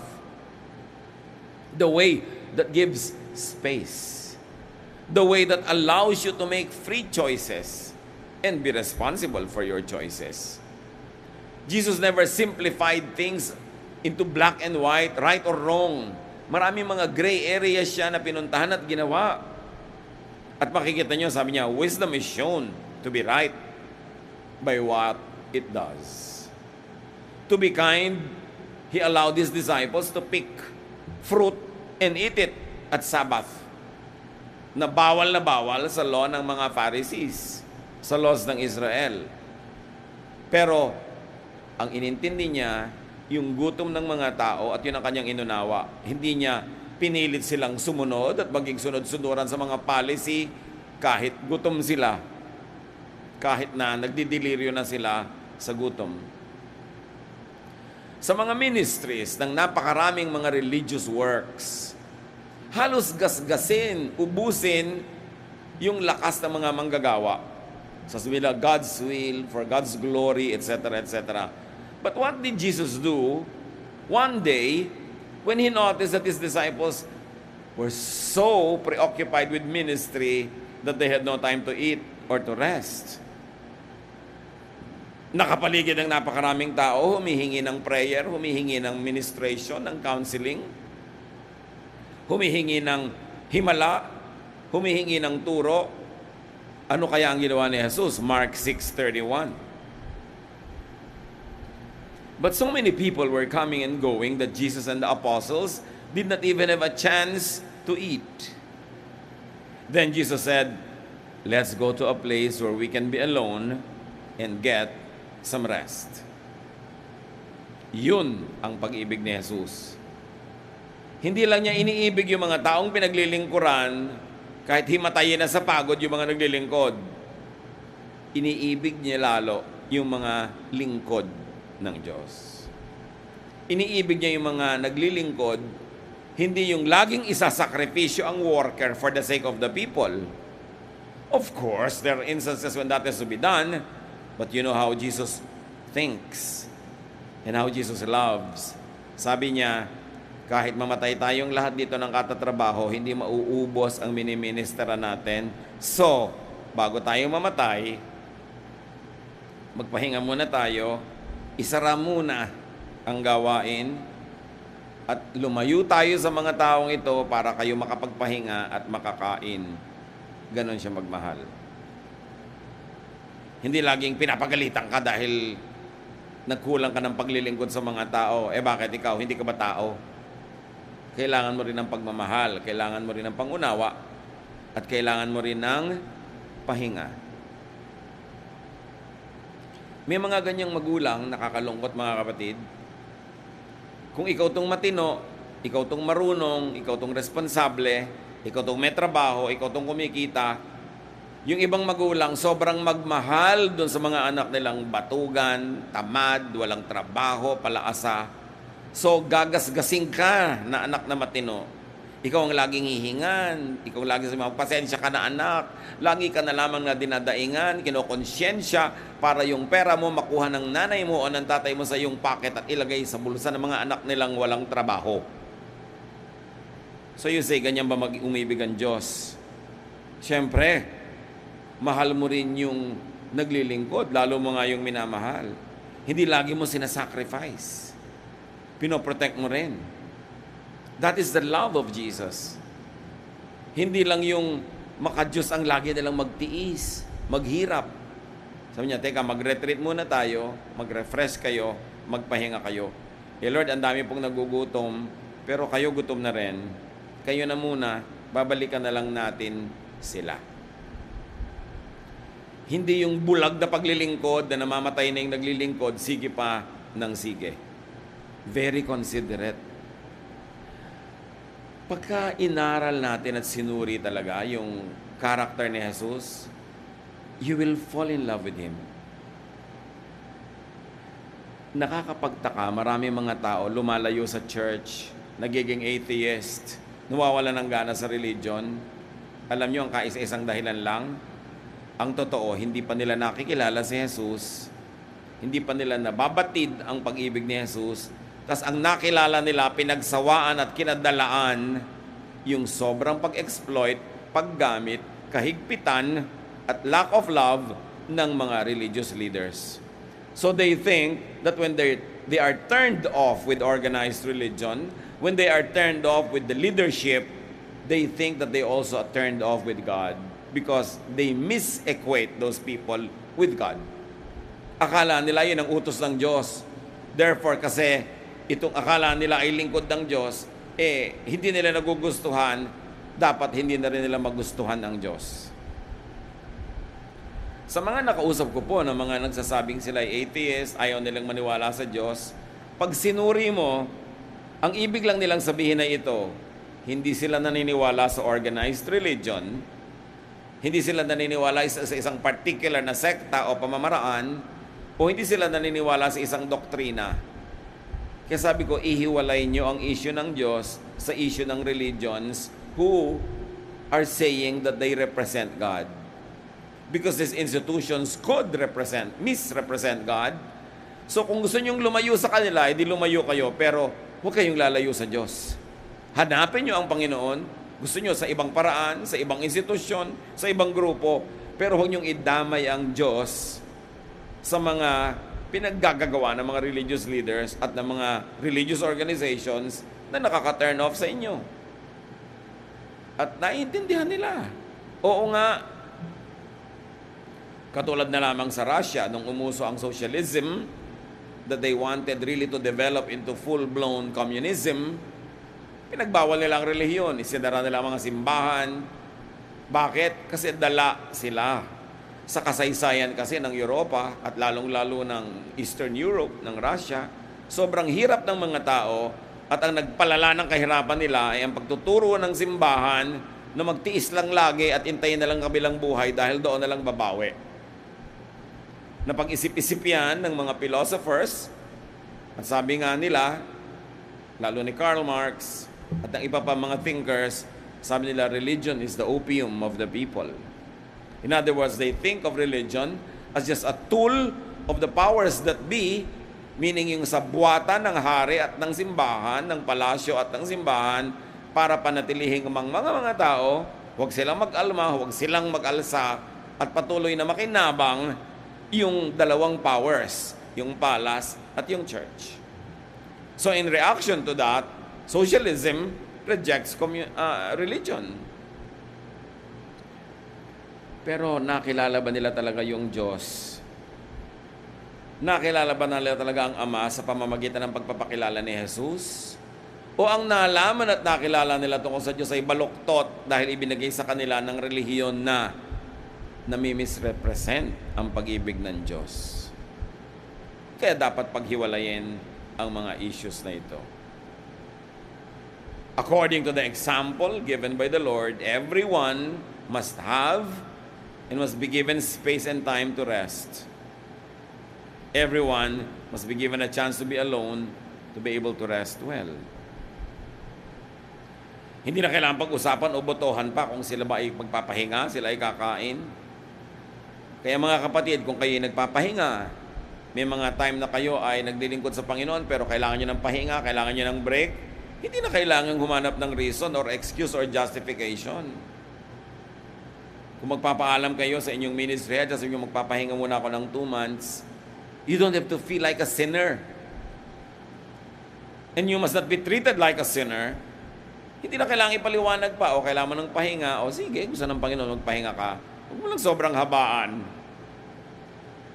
S1: The way that gives space. The way that allows you to make free choices and be responsible for your choices. Jesus never simplified things into black and white, right or wrong. Maraming mga gray areas siya na pinuntahan at ginawa. At makikita nyo, sabi niya, wisdom is shown to be right by what it does. To be kind, He allowed His disciples to pick fruit and eat it at Sabbath. na bawal sa law ng mga Pharisees, sa laws ng Israel. Pero, ang inintindi niya, yung gutom ng mga tao at yun ang kanyang inunawa. Hindi niya pinilit silang sumunod at maging sunod-sunuran sa mga policy kahit gutom sila, kahit na nagdidelirio na sila sa gutom. Sa mga ministries ng napakaraming mga religious works, halos gasgasin, ubusin yung lakas ng mga manggagawa. Sasabihin nila, God's will, for God's glory, etc., etc. But what did Jesus do? One day, when He noticed that His disciples were so preoccupied with ministry that they had no time to eat or to rest. Nakapaligid ang napakaraming tao, humihingi ng prayer, humihingi ng ministration, ng counseling, humihingi ng himala, humihingi ng turo. Ano kaya ang ginawa ni Jesus? Mark 6:31. But so many people were coming and going that Jesus and the apostles did not even have a chance to eat. Then Jesus said, "Let's go to a place where we can be alone and get some rest." Yun ang pag-ibig ni Jesus. Hindi lang niya iniibig yung mga taong pinaglilingkuran kahit himatayin na sa pagod yung mga naglilingkod. Iniibig niya lalo yung mga lingkod ng Diyos. Iniibig niya yung mga naglilingkod, hindi yung laging isasakripisyo ang worker for the sake of the people. Of course, there are instances when that has to be done, but you know how Jesus thinks and how Jesus loves. Sabi niya, kahit mamatay tayong lahat dito ng katatrabaho, hindi mauubos ang miniministera natin. So, bago tayo mamatay, magpahinga muna tayo, isara muna ang gawain, at lumayo tayo sa mga taong ito para kayo makapagpahinga at makakain. Ganon siya magmahal. Hindi laging pinapagalitan ka dahil nagkulang ka ng paglilingkod sa mga tao. Bakit ikaw? Hindi ka ba tao? Kailangan mo rin ng pagmamahal, kailangan mo rin ng pangunawa, at kailangan mo rin ng pahinga. May mga ganyang magulang, nakakalungkot mga kapatid. Kung ikaw tong matino, ikaw tong marunong, ikaw tong responsable, ikaw tong may trabaho, ikaw tong kumikita, yung ibang magulang sobrang magmahal doon sa mga anak nilang batugan, tamad, walang trabaho, palaasa. So, gagasgasing ka na anak na matino. Ikaw ang laging hihingan. Ikaw ang laging sabihin, pasensya ka na anak. Lagi ka na lamang na dinadaingan, kinokonsyensya para yung pera mo makuha ng nanay mo o ng tatay mo sa iyong pocket at ilagay sa bulsa ng mga anak nilang walang trabaho. So you say, ganyan ba umibig ang Diyos? Siyempre, mahal mo rin yung naglilingkod, lalo mo nga yung minamahal. Hindi lagi mo sinasacrifice. Pinoprotect mo rin. That is the love of Jesus. Hindi lang yung makadiyos ang lagi nilang magtiis, maghirap. Sabi niya, teka, mag-retreat muna tayo, mag-refresh kayo, magpahinga kayo. Lord, ang dami pong nagugutom, pero kayo gutom na rin. Kayo na muna, babalikan na lang natin sila. Hindi yung bulag na paglilingkod na namamatay na yung naglilingkod, sige pa ng sige. Very considerate. Pagka inaral natin at sinuri talaga yung character ni Jesus, you will fall in love with Him. Nakakapagtaka, marami mga tao lumalayo sa church, nagiging atheist, nawawala ng gana sa religion. Alam nyo, ang kaisa-isang dahilan lang, ang totoo, hindi pa nila nakikilala si Jesus, hindi pa nila nababatid ang pag-ibig ni Jesus, tas ang nakilala nila, pinagsawaan at kinadalaan yung sobrang pag-exploit, paggamit, kahigpitan, at lack of love ng mga religious leaders. So they think that when they are turned off with organized religion, when they are turned off with the leadership, they think that they also are turned off with God because they mis-equate those people with God. Akala nila yun ang utos ng Diyos. Therefore, kasi itong akala nila ay lingkod ng Diyos, hindi nila nagugustuhan dapat hindi na rin nila magustuhan ang Diyos. Sa mga nakausap ko po ng mga nagsasabing sila ay atheist, ayaw nilang maniwala sa Diyos, pag sinuri mo, ang ibig lang nilang sabihin na ito, hindi sila naniniwala sa organized religion, hindi sila naniniwala sa isang particular na sekta o pamamaraan, o hindi sila naniniwala sa isang doktrina. Kaya sabi ko, ihiwalay nyo ang issue ng Diyos sa issue ng religions who are saying that they represent God. Because these institutions could misrepresent God. So kung gusto nyong lumayo sa kanila, edi lumayo kayo, pero huwag kayong lalayo sa Diyos. Hanapin nyo ang Panginoon. Gusto nyo sa ibang paraan, sa ibang institusyon, sa ibang grupo, pero huwag nyong idamay ang Diyos sa mga pinaggagawa ng mga religious leaders at ng mga religious organizations na nakaka-turn off sa inyo. At naiintindihan nila. Oo nga, katulad na lamang sa Russia, nung umuso ang socialism, that they wanted really to develop into full-blown communism, pinagbawal nila ang relihiyon, isinara nila ang mga simbahan. Bakit? Kasi dala sila sa kasaysayan kasi ng Europa at lalong-lalo ng Eastern Europe, ng Russia. Sobrang hirap ng mga tao at ang nagpalala ng kahirapan nila ay ang pagtuturo ng simbahan na magtiis lang lagi at intayin na lang kabilang buhay dahil doon na lang babawi. Napag-isip-isip yan ng mga philosophers at sabi nga nila, lalo ni Karl Marx at ng iba pa mga thinkers, sabi nila, religion is the opium of the people. In other words, they think of religion as just a tool of the powers that be, meaning yung sa buwatan ng hari at ng simbahan, ng palasyo at ng simbahan, para panatilihing mga tao, huwag silang mag-alma, huwag silang mag-alsa, at patuloy na makinabang yung dalawang powers, yung palace at yung church. So in reaction to that, socialism rejects religion. Pero nakilala ba nila talaga yung Diyos? Nakilala ba nila talaga ang Ama sa pamamagitan ng pagpapakilala ni Jesus? O ang nalaman at nakilala nila tungkol sa Diyos ay baluktot dahil ibinigay sa kanila ng relihiyon na nami-misrepresent ang pag-ibig ng Diyos? Kaya dapat paghiwalayin ang mga issues na ito. According to the example given by the Lord, everyone must have and must be given space and time to rest. Everyone must be given a chance to be alone to be able to rest well. Hindi na kailangan pag-usapan o botohan pa kung sila ba ay magpapahinga, sila ay kakain. Kaya mga kapatid, kung kayo nagpapahinga, may mga time na kayo ay naglilingkod sa Panginoon pero kailangan nyo ng pahinga, kailangan nyo ng break, hindi na kailangan humanap ng reason or excuse or justification. Kung magpapaalam kayo sa inyong ministry, at sabi nyo magpapahinga muna ako ng 2 months, you don't have to feel like a sinner. And you must not be treated like a sinner. Hindi na kailangan ipaliwanag pa, o kailangan mo ng pahinga, o sige, gusto ng Panginoon, magpahinga ka. Huwag mo lang sobrang habaan.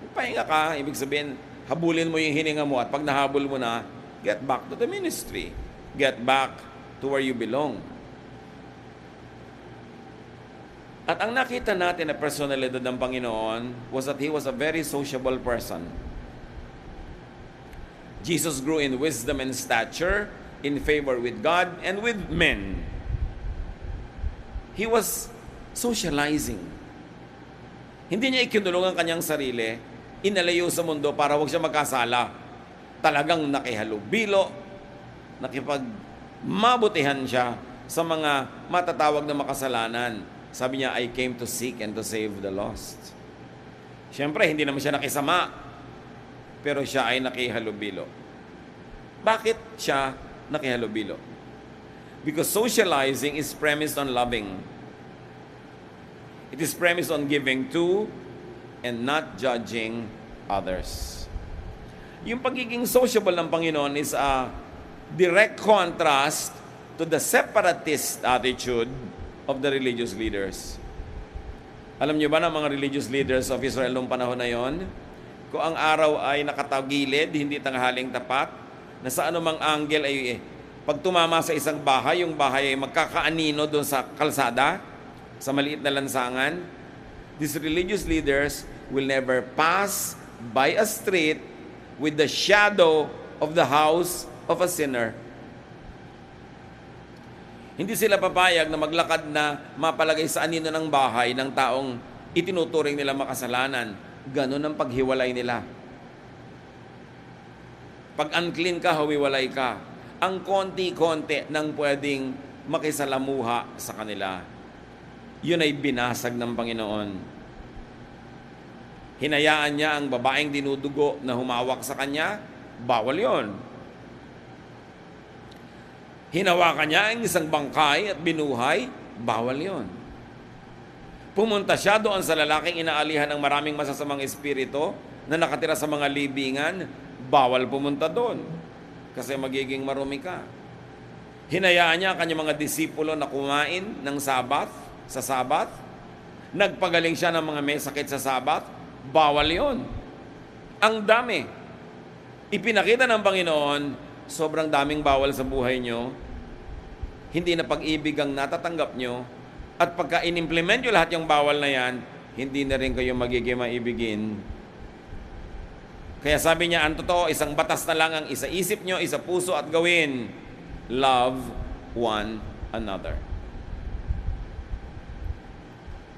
S1: Magpahinga ka, ibig sabihin, habulin mo yung hininga mo, at pag nahabol mo na, get back to the ministry. Get back to where you belong. At ang nakita natin na personalidad ng Panginoon was that He was a very sociable person. Jesus grew in wisdom and stature, in favor with God and with men. He was socializing. Hindi niya ikinulong ang kanyang sarili, inalayo sa mundo para wag siya magkasala. Talagang nakihalubilo, nakipagmabutihan siya sa mga matatawag na makasalanan. Sabi niya, I came to seek and to save the lost. Siyempre, hindi naman siya nakisama, pero siya ay nakihalubilo. Bakit siya nakihalubilo? Because socializing is premised on loving. It is premised on giving to and not judging others. Yung pagiging sociable ng Panginoon is a direct contrast to the separatist attitude of the religious leaders. Alam niyo ba na mga religious leaders of Israel noong panahon na yon, kung ang araw ay nakatagilid, hindi tanghaling tapat, na sa anumang angle ay Pag tumama sa isang bahay, yung bahay ay magkakaanino doon sa kalsada, sa maliit na lansangan. These religious leaders will never pass by a street with the shadow of the house of a sinner. Hindi sila papayag na maglakad na mapalagay sa anino ng bahay ng taong itinuturing nila makasalanan. Ganon ang paghiwalay nila. Pag unclean ka, humiwalay ka. Ang konti-konti nang pwedeng makisalamuha sa kanila. Yun ay binasag ng Panginoon. Hinayaan niya ang babaeng dinudugo na humawak sa kanya, bawal yon. Hinawakan niya ang isang bangkay at binuhay, bawal yon. Pumunta siya doon sa lalaking inaalihan ng maraming masasamang espiritu na nakatira sa mga libingan, bawal pumunta doon kasi magiging marumi ka. Hinayaan niya ang kanyang mga disipulo na kumain ng sa Sabat. Nagpagaling siya ng mga may sakit sa Sabat, bawal yon. Ang dami. Ipinakita ng Panginoon, sobrang daming bawal sa buhay nyo, hindi na pag-ibig ang natatanggap nyo, at pagka in-implement nyo lahat yung bawal na yan, hindi na rin kayo magiging maibigin. Kaya sabi niya, ang totoo, isang batas na lang ang isa-isip nyo, isa puso at gawin. Love one another.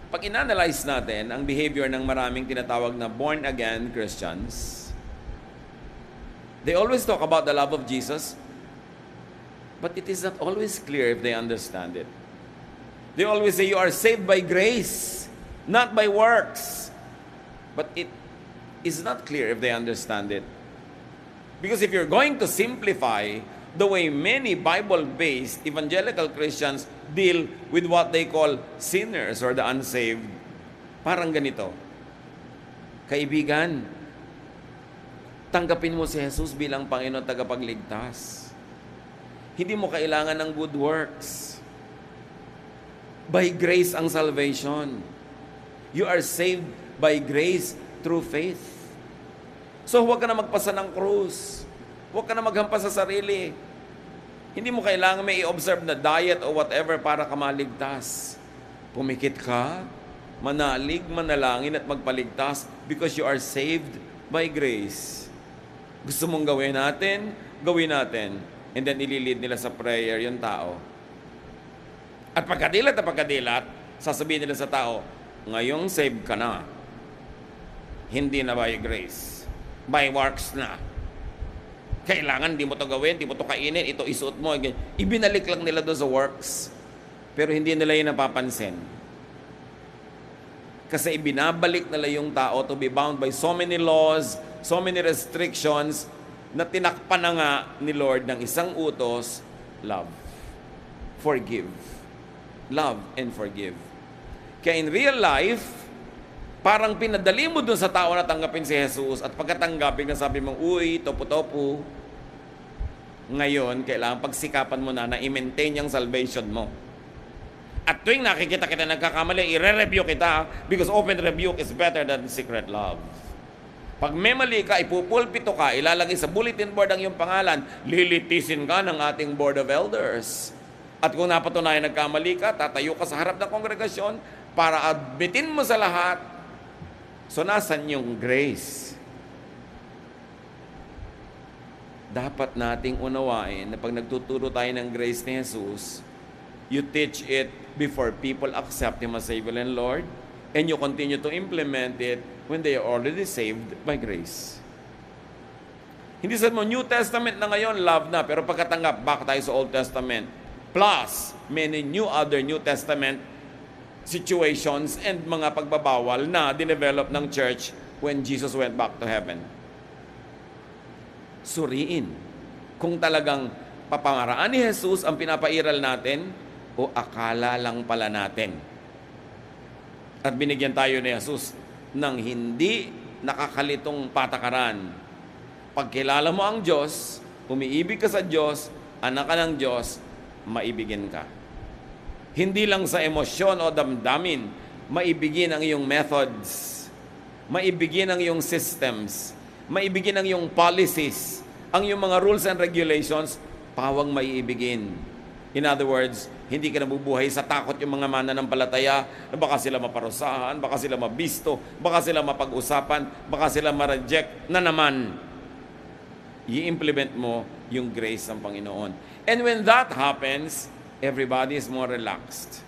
S1: Pag in-analyze natin ang behavior ng maraming tinatawag na born-again Christians, they always talk about the love of Jesus, but it is not always clear if they understand it. They always say you are saved by grace, not by works. But it is not clear if they understand it. Because if you're going to simplify the way many Bible-based evangelical Christians deal with what they call sinners or the unsaved, parang ganito. Kaibigan, tanggapin mo si Jesus bilang Panginoon at tagapagligtas. Hindi mo kailangan ng good works. By grace ang salvation. You are saved by grace through faith. So huwag ka na magpasa ng krus. Huwag ka na maghampas sa sarili. Hindi mo kailangan may i-observe na diet o whatever para ka maligtas. Pumikit ka, manalig, manalangin at magpaligtas because you are saved by grace. Gusto mong gawin natin, gawin natin. And then ililid nila sa prayer yung tao. At pagkadilat, sasabihin nila sa tao, ngayong saved ka na. Hindi na by grace. By works na. Kailangan, di mo to gawin, di mo to kainin, ito isuot mo. Ibinalik lang nila doon sa works. Pero hindi nila yun napapansin. Kasi ibinabalik nila yung tao to be bound by so many laws, so many restrictions, na tinakpan na nga ni Lord ng isang utos, love. Forgive. Love and forgive. Kaya in real life, parang pinadali mo dun sa tao na tanggapin si Jesus at pagkatanggapin na sabi mong, uy, topo-topo. Ngayon, kailangan pagsikapan mo na i-maintain yung salvation mo. At tuwing nakikita kita nagkakamali, i-re-review kita because open rebuke is better than secret love. Pag may mali ka, ipupulpito ka, ilalagay sa bulletin board ang iyong pangalan, lilitisin ka ng ating board of elders. At kung napatunayan nagkamali ka, tatayo ka sa harap ng kongregasyon para admitin mo sa lahat. So, nasan yung grace? Dapat nating unawain na pag nagtuturo tayo ng grace ni Jesus, you teach it before people accept Him as Savior and Lord, and you continue to implement it when they are already saved by grace. Hindi sa mo, New Testament na ngayon, love na, pero pagkatanggap, back tayo sa Old Testament. Plus, many other New Testament situations and mga pagbabawal na dinevelop ng church when Jesus went back to heaven. Suriin kung talagang papamaraan ni Jesus ang pinapairal natin o akala lang pala natin. At binigyan tayo ni Jesus ng hindi nakakalitong patakaran. Pagkilala mo ang Diyos, umiibig ka sa Diyos, anak ka ng Diyos, maibigin ka. Hindi lang sa emosyon o damdamin, maibigin ang iyong methods, maibigin ang iyong systems, maibigin ang iyong policies, ang iyong mga rules and regulations pawang maiibigin. In other words, hindi ka nabubuhay sa takot yung mga mananampalataya na baka sila maparusahan, baka sila mabisto, baka sila mapag-usapan, baka sila ma-reject na naman. I-implement mo yung grace ng Panginoon. And when that happens, everybody is more relaxed.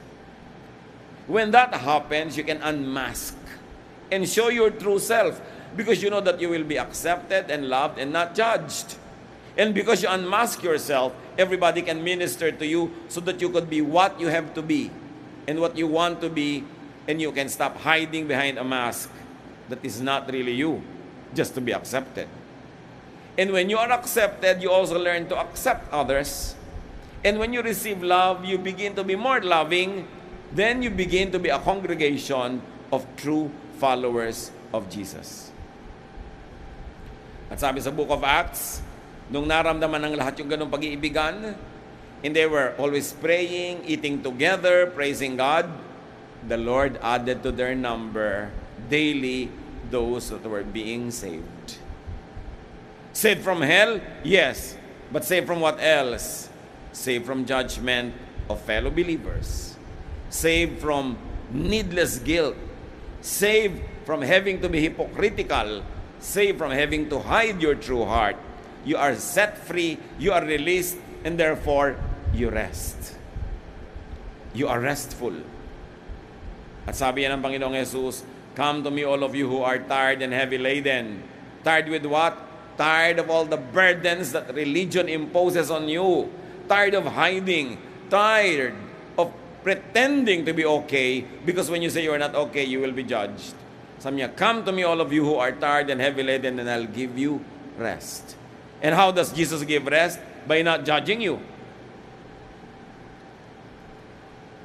S1: When that happens, you can unmask and show your true self because you know that you will be accepted and loved and not judged. And because you unmask yourself, everybody can minister to you so that you could be what you have to be and what you want to be, and you can stop hiding behind a mask that is not really you, just to be accepted. And when you are accepted, you also learn to accept others. And when you receive love, you begin to be more loving. Then you begin to be a congregation of true followers of Jesus. At sabi sa Book of Acts, nung naramdaman ng lahat yung ganong pag-iibigan, and they were always praying, eating together, praising God, the Lord added to their number daily those that were being saved. Saved from hell? Yes. But saved from what else? Saved from judgment of fellow believers. Saved from needless guilt. Saved from having to be hypocritical. Saved from having to hide your true heart. You are set free, you are released, and therefore, you rest. You are restful. At sabi yan ng Panginoong Jesus, "Come to me all of you who are tired and heavy laden." Tired with what? Tired of all the burdens that religion imposes on you. Tired of hiding. Tired of pretending to be okay, because when you say you are not okay, you will be judged. Sabi niya, "Come to me all of you who are tired and heavy laden, and I'll give you rest." And how does Jesus give rest? By not judging you.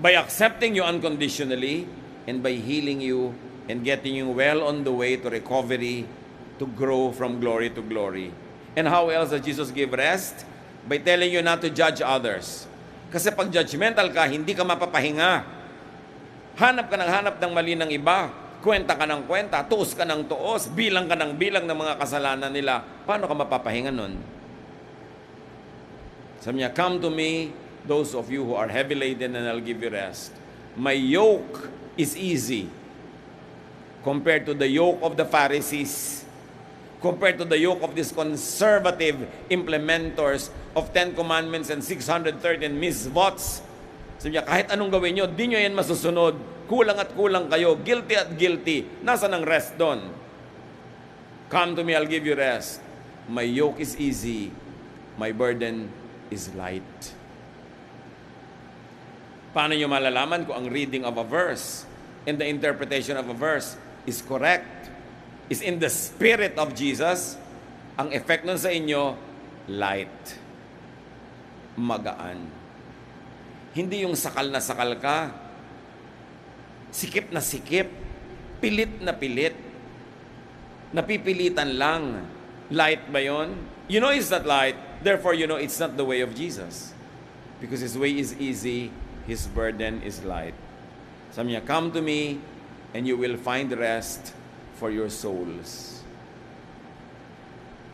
S1: By accepting you unconditionally, and by healing you and getting you well on the way to recovery, to grow from glory to glory. And how else does Jesus give rest? By telling you not to judge others. Kasi pag judgmental ka, hindi ka mapapahinga. Hanap ka ng mali ng iba. Kwenta ka ng kwenta, tuos ka ng tuos, bilang ka ng bilang ng mga kasalanan nila. Paano ka mapapahinga nun? Sabi niya, "Come to me, those of you who are heavy laden, and I'll give you rest. My yoke is easy compared to the yoke of the Pharisees, compared to the yoke of these conservative implementors of 10 Commandments and 613 mitzvots." Sabi niya, kahit anong gawin nyo, di nyo yan masusunod. Kulang at kulang kayo. Guilty at guilty. Nasaan ang rest doon? "Come to me, I'll give you rest. My yoke is easy. My burden is light." Paano nyo malalaman kung ang reading of a verse and the interpretation of a verse is correct, is in the spirit of Jesus? Ang effect nun sa inyo, light. Magaan. Hindi yung sakal na sakal ka, sikip na sikip, pilit na pilit, napipilitan lang. Light ba yon? You know it's not light, therefore you know it's not the way of Jesus. Because His way is easy, His burden is light. Sabi niya, "Come to me, and you will find rest for your souls."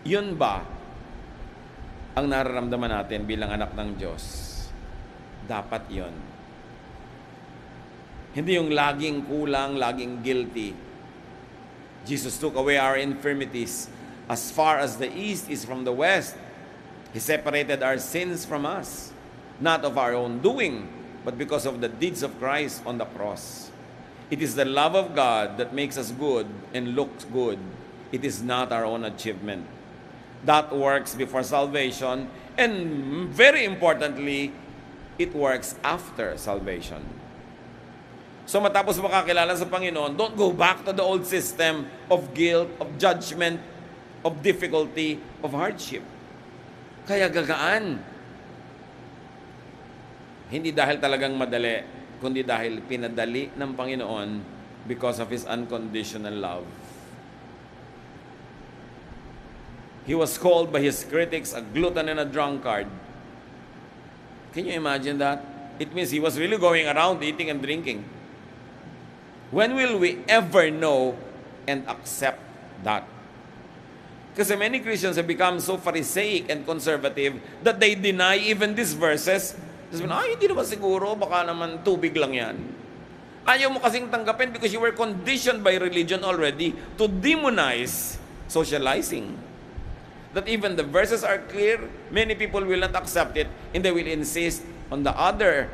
S1: Yun ba ang nararamdaman natin bilang anak ng Diyos? Dapat yon. Hindi yung laging kulang, laging guilty. Jesus took away our infirmities as far as the east is from the west. He separated our sins from us, not of our own doing, but because of the deeds of Christ on the cross. It is the love of God that makes us good and looks good. It is not our own achievement. That works before salvation, and very importantly, it works after salvation. So matapos makakilala sa Panginoon, don't go back to the old system of guilt, of judgment, of difficulty, of hardship. Kaya gagaan. Hindi dahil talagang madali, kundi dahil pinadali ng Panginoon because of His unconditional love. He was called by His critics a glutton and a drunkard. Can you imagine that? It means He was really going around eating and drinking. When will we ever know and accept that? Kasi many Christians have become so Pharisaic and conservative that they deny even these verses. Sabi na, hindi naman siguro, baka naman tubig lang yan. Ayaw mo kasing tanggapin because you were conditioned by religion already to demonize socializing. That even the verses are clear, many people will not accept it, and they will insist on the other,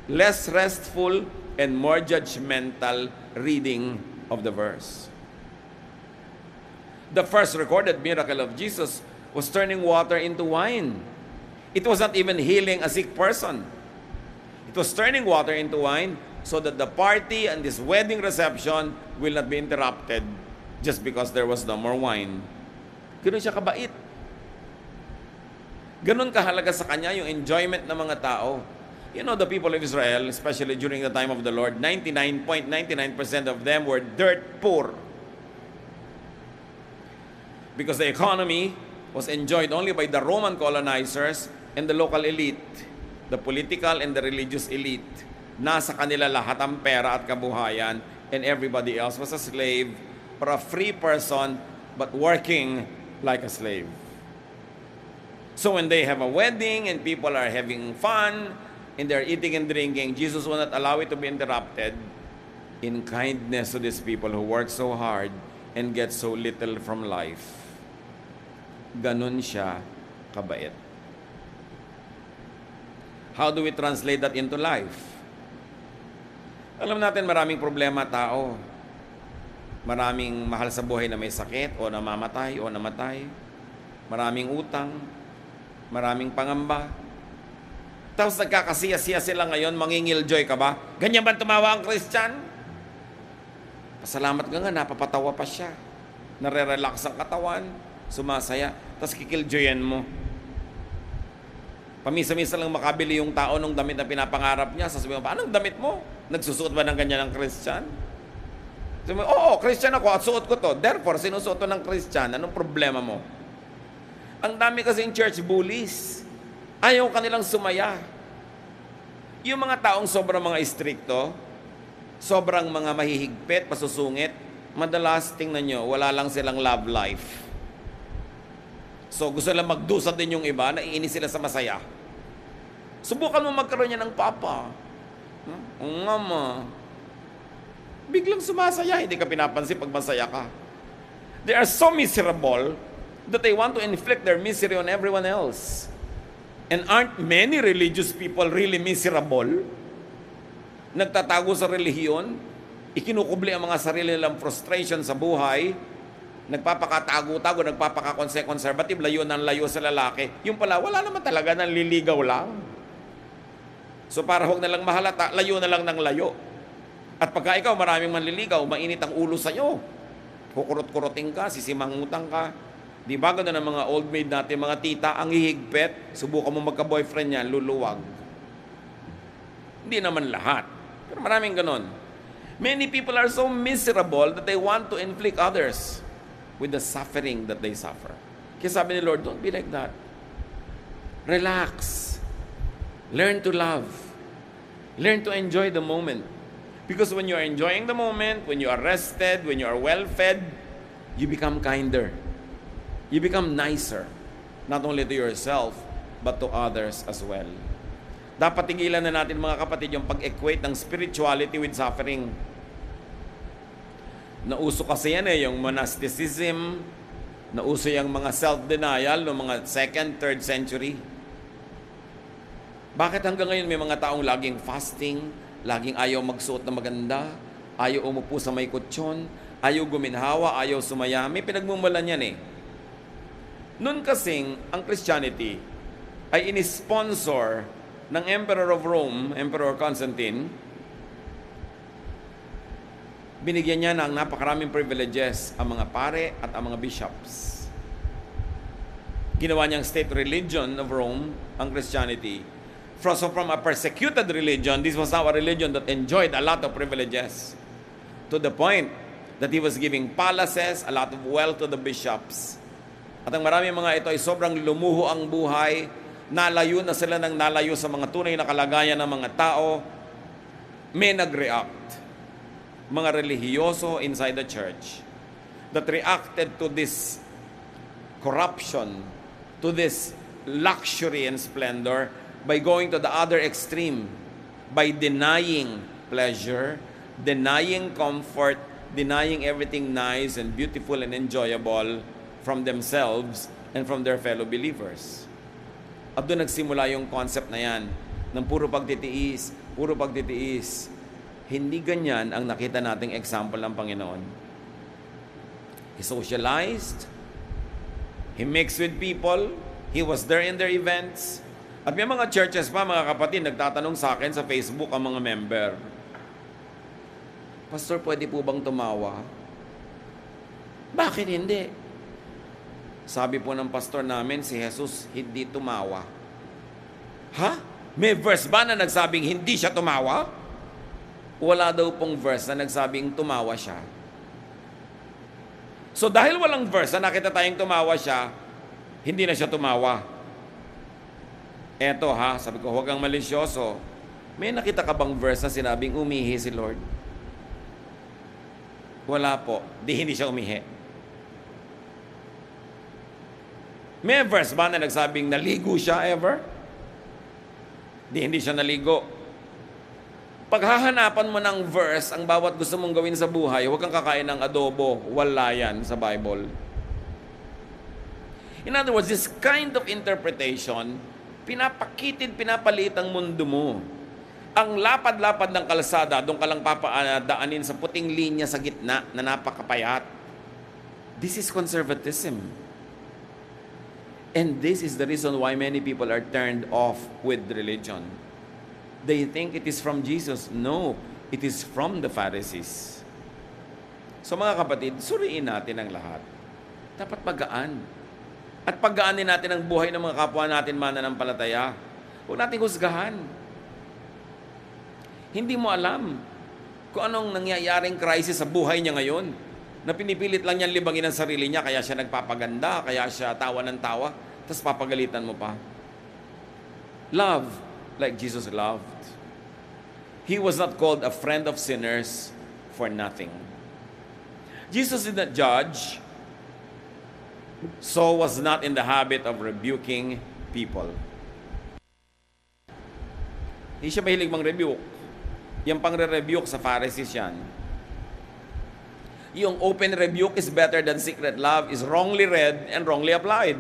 S1: less restful and more judgmental reading of the verse. The first recorded miracle of Jesus was turning water into wine. It was not even healing a sick person. It was turning water into wine so that the party and this wedding reception will not be interrupted just because there was no more wine. Ganun siya kabait. Ganun kahalaga sa kanya yung enjoyment ng mga tao. You know, the people of Israel, especially during the time of the Lord, 99.99% of them were dirt poor. Because the economy was enjoyed only by the Roman colonizers and the local elite, the political and the religious elite. Nasa kanila lahat ang pera at kabuhayan, and everybody else was a slave or a free person but working like a slave. So when they have a wedding and people are having fun and they're eating and drinking, Jesus will not allow it to be interrupted in kindness to these people who work so hard and get so little from life. Ganun siya kabait. How do we translate that into life? Alam natin maraming problema tao. Maraming mahal sa buhay na may sakit o namamatay o namatay. Maraming utang. Maraming pangamba. Tapos nagkakasiya-siya sila ngayon, mangingil-joy ka ba? Ganyan ba tumawa ang Christian? Pasalamat ka nga, napapatawa pa siya. Nare-relax ang katawan, sumasaya, tapos kikiljoyan mo. Pamisa-misa lang makabili yung tao ng damit na pinapangarap niya. Sasabihin mo, anong damit mo? Nagsusuot ba ng ganyan ng Christian? Sabi mo, oo, Christian ako at suot ko to. Therefore, sinusuot to ng Christian. Anong problema mo? Ang dami kasing church bullies. Ayaw kanilang sumaya. Yung mga taong sobrang mga istrikto, sobrang mga mahihigpit, pasusungit, madalas tingnan nyo, wala lang silang love life. So gusto lang magdusa din yung iba, naiinis sila sa masaya. Subukan mo magkaroon niya ng papa. Ang mama. Biglang sumasaya, hindi ka pinapansin pag masaya ka. They are so miserable that they want to inflict their misery on everyone else. And aren't many religious people really miserable? Nagtatago sa relihiyon, ikinukubli ang mga sarili nilang frustration sa buhay, nagpapakatago-tago, nagpapaka-conservative, layo ng layo sa lalaki. Yung pala, wala naman talaga, nanliligaw lang. So para huwag na lang mahalata, layo na lang ng layo. At pagka ikaw maraming manliligaw, mainit ang ulo sa'yo. Kukurot-kuroting ka, sisimangutang ka. Di ba gano'n ang mga old maid natin, mga tita, ang hihigpit, subukan mo magka-boyfriend niya, luluwag. Hindi naman lahat. Pero maraming gano'n. Many people are so miserable that they want to inflict others with the suffering that they suffer. Kaya sabi ni Lord, don't be like that. Relax. Learn to love. Learn to enjoy the moment. Because when you are enjoying the moment, when you are rested, when you are well-fed, you become kinder. You become nicer. Not only to yourself, but to others as well. Dapat tigilan na natin mga kapatid yung pag-equate ng spirituality with suffering. Nauso kasi yan yung monasticism, nauso yung mga self-denial ng mga 2nd, 3rd century. Bakit hanggang ngayon may mga taong laging fasting, laging ayaw magsuot na maganda, ayaw umupo sa may kutsyon, ayaw guminhawa, ayaw sumaya? May pinagmumulan yan eh. Noon kasing ang Christianity ay inisponsor ng Emperor of Rome, Emperor Constantine. Binigyan niya ng napakaraming privileges ang mga pare at ang mga bishops. Ginawa niyang state religion of Rome ang Christianity. So from a persecuted religion, this was now a religion that enjoyed a lot of privileges. To the point that he was giving palaces, a lot of wealth to the bishops. At ang maraming mga ito ay sobrang lumuho ang buhay, nalayo na sila ng nalayo sa mga tunay na kalagayan ng mga tao. May nag-react. Mga relihiyoso inside the church. that reacted to this corruption, to this luxury and splendor by going to the other extreme, by denying pleasure, denying comfort, denying everything nice and beautiful and enjoyable from themselves and from their fellow believers. At doon nagsimula yung concept na yan, ng puro pagtitiis, puro pagtitiis. Hindi ganyan ang nakita nating example ng Panginoon. He socialized, He mixed with people, He was there in their events. At may mga churches pa, mga kapatid, nagtatanong sa akin sa Facebook ang mga member, Pastor, pwede po bang tumawa? Bakit hindi? Sabi po ng pastor namin, si Jesus hindi tumawa. Ha? May verse ba na nagsabing hindi siya tumawa? Wala daw pong verse na nagsabing tumawa siya. So dahil walang verse na nakita tayong tumawa siya, hindi na siya tumawa. Eto ha, sabi ko, huwag kang malisyoso. May nakita ka bang verse na sinabing umihi si Lord? Wala po. Hindi siya umihi. May verse ba na nagsabing naligo siya ever? Hindi siya naligo. Paghahanapan mo ng verse ang bawat gusto mong gawin sa buhay, huwag kang kakain ng adobo. Wala yan sa Bible. In other words, this kind of interpretation, pinapaliit ang mundo mo. Ang lapad-lapad ng kalsada, doon ka lang papadaanin sa puting linya sa gitna na napakapayat. This is conservatism. And this is the reason why many people are turned off with religion. They think it is from Jesus. No, it is from the Pharisees. So mga kapatid, suriin natin ang lahat. Dapat magaan. At pagaanin natin ang buhay ng mga kapwa natin mananampalataya. Huwag natin husgahan. Hindi mo alam kung anong nangyayaring crisis sa buhay niya ngayon, na pinipilit lang niyang libangin ang sarili niya, kaya siya nagpapaganda, kaya siya tawa ng tawa, tapos papagalitan mo pa. Love like Jesus loved. He was not called a friend of sinners for nothing. Jesus did not judge, so was not in the habit of rebuking people. Hindi siya mahilig mang-rebuke. Yung pang-rebuke sa Pharisees yan. Yung open rebuke is better than secret love is wrongly read and wrongly applied.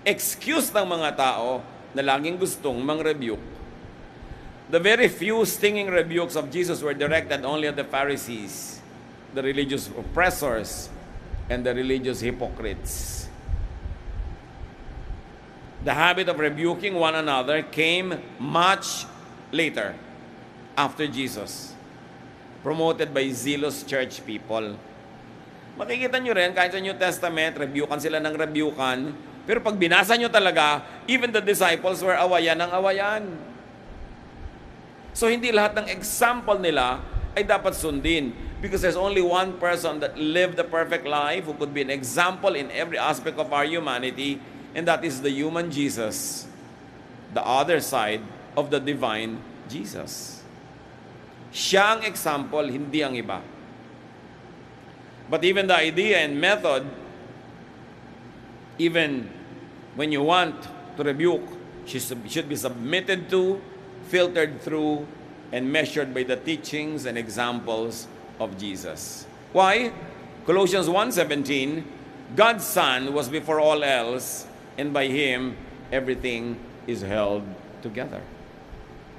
S1: Excuse ng mga tao na laging gustong mang-rebuke. The very few stinging rebukes of Jesus were directed only at the Pharisees, the religious oppressors, and the religious hypocrites. The habit of rebuking one another came much later, after Jesus, promoted by zealous church people. Makikita nyo rin, kahit sa New Testament, rebukan sila ng rebukan, pero pag binasa nyo talaga, even the disciples were awayan ng awayan. So hindi lahat ng example nila ay dapat sundin, because there's only one person that lived the perfect life who could be an example in every aspect of our humanity, and that is the human Jesus, the other side of the divine Jesus. Siya ang example, hindi ang iba. But even the idea and method, even when you want to rebuke, should be submitted to, filtered through, and measured by the teachings and examples of Jesus. Why? Colossians 1:17, God's Son was before all else, and by Him, everything is held together.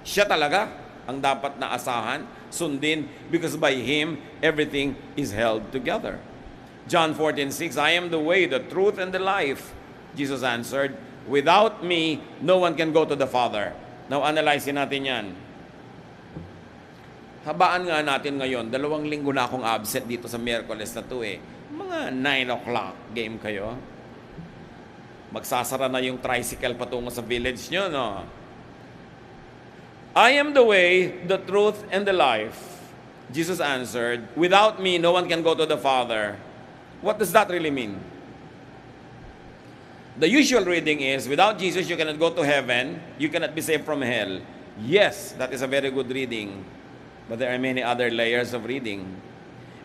S1: Siya talaga ang dapat na asahan, sundin, because by Him, everything is held together. John 14:6, I am the way, the truth, and the life. Jesus answered, without me, no one can go to the Father. Now, analyze natin yan. Habaan nga natin ngayon, 2 linggo na akong absent dito sa Miyerkules na to eh. Mga 9 o'clock game kayo. Magsasara na yung tricycle patungo sa village nyo, no? I am the way, the truth, and the life. Jesus answered, without me, no one can go to the Father. What does that really mean? The usual reading is, without Jesus, you cannot go to heaven, you cannot be saved from hell. Yes, that is a very good reading. But there are many other layers of reading.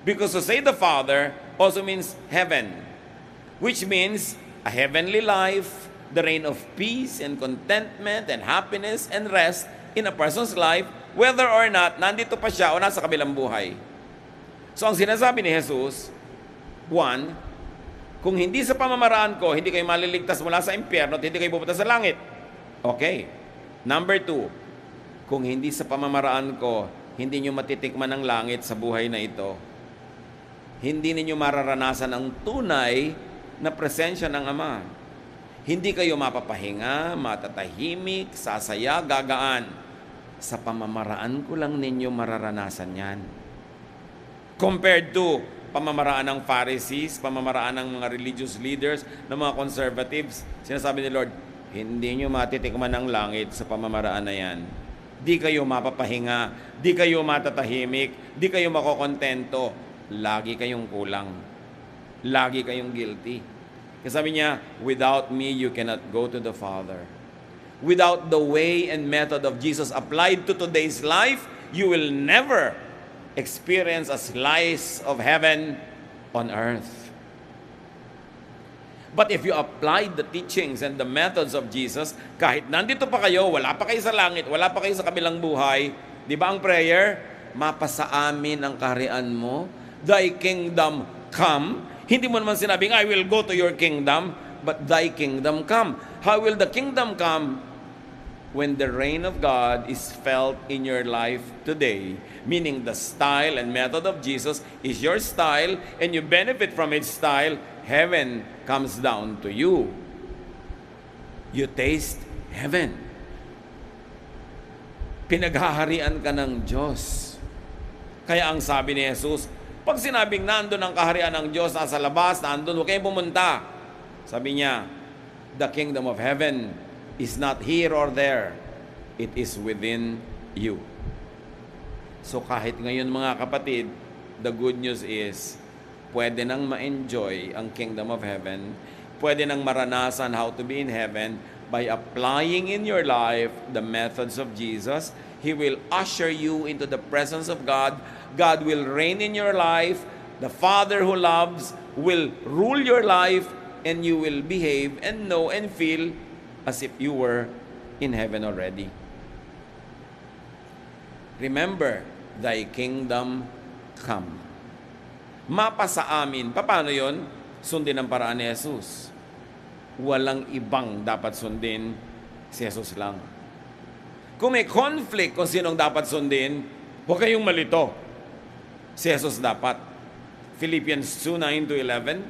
S1: Because to say the Father, also means heaven, which means a heavenly life, the reign of peace and contentment and happiness and rest in a person's life, whether or not nandito pa siya o nasa kabilang buhay. So ang sinasabi ni Jesus, one, kung hindi sa pamamaraan ko, hindi kayo maliligtas mula sa impyerno at hindi kayo pupunta sa langit. Okay. Number two, kung hindi sa pamamaraan ko, hindi nyo matitikman ang langit sa buhay na ito. Hindi ninyo mararanasan ang tunay na presensya ng Ama. Hindi kayo mapapahinga, matatahimik, sasaya, gagaan. Sa pamamaraan ko lang ninyo mararanasan yan. Compared to pamamaraan ng Pharisees, pamamaraan ng mga religious leaders, ng mga conservatives, sinasabi ni Lord, hindi nyo matitikman ang langit sa pamamaraan na yan. Di kayo mapapahinga, di kayo matatahimik, di kayo makokontento. Lagi kayong kulang. Lagi kayong guilty. Kasi sabi niya, without me, you cannot go to the Father. Without the way and method of Jesus applied to today's life, you will never experience a slice of heaven on earth. But if you applied the teachings and the methods of Jesus, kahit nandito pa kayo, wala pa kayo sa langit, wala pa kayo sa kabilang buhay, di ba ang prayer? Mapasa amin ang kaharian mo, thy kingdom come. Hindi mo naman sinabing, I will go to your kingdom, but thy kingdom come. How will the kingdom come? When the reign of God is felt in your life today. Meaning the style and method of Jesus is your style and you benefit from His style, heaven comes down to you. You taste heaven. Pinaghaharian ka ng Diyos. Kaya ang sabi ni Jesus, pag sinabing nandun ang kaharian ng Diyos, nasa labas, nandun, huwag kayong pumunta. Sabi niya, the kingdom of heaven is not here or there. It is within you. So kahit ngayon mga kapatid, the good news is, pwede nang ma-enjoy ang kingdom of heaven, pwede nang maranasan how to be in heaven by applying in your life the methods of Jesus. He will usher you into the presence of God. God will reign in your life. The Father who loves will rule your life, and you will behave and know and feel as if you were in heaven already. Remember, thy kingdom come. Mapa sa amin. Paano yun? Sundin ang paraan ni Jesus. Walang ibang dapat sundin, si Jesus lang. Kung may conflict kung sinong dapat sundin, huwag kayong malito. Si Jesus dapat. Philippians 2:9-11.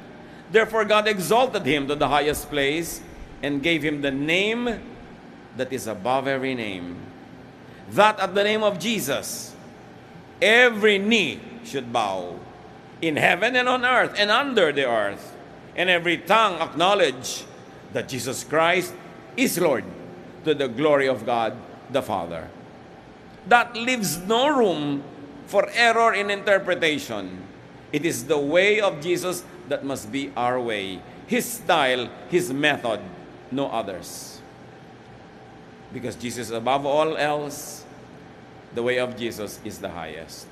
S1: Therefore God exalted Him to the highest place and gave Him the name that is above every name, that at the name of Jesus every knee should bow, in heaven and on earth and under the earth, and every tongue acknowledge that Jesus Christ is Lord, to the glory of God the Father. That leaves no room for error in interpretation. It is the way of Jesus that must be our way. His style, His method, no others. Because Jesus above all else, the way of Jesus is the highest.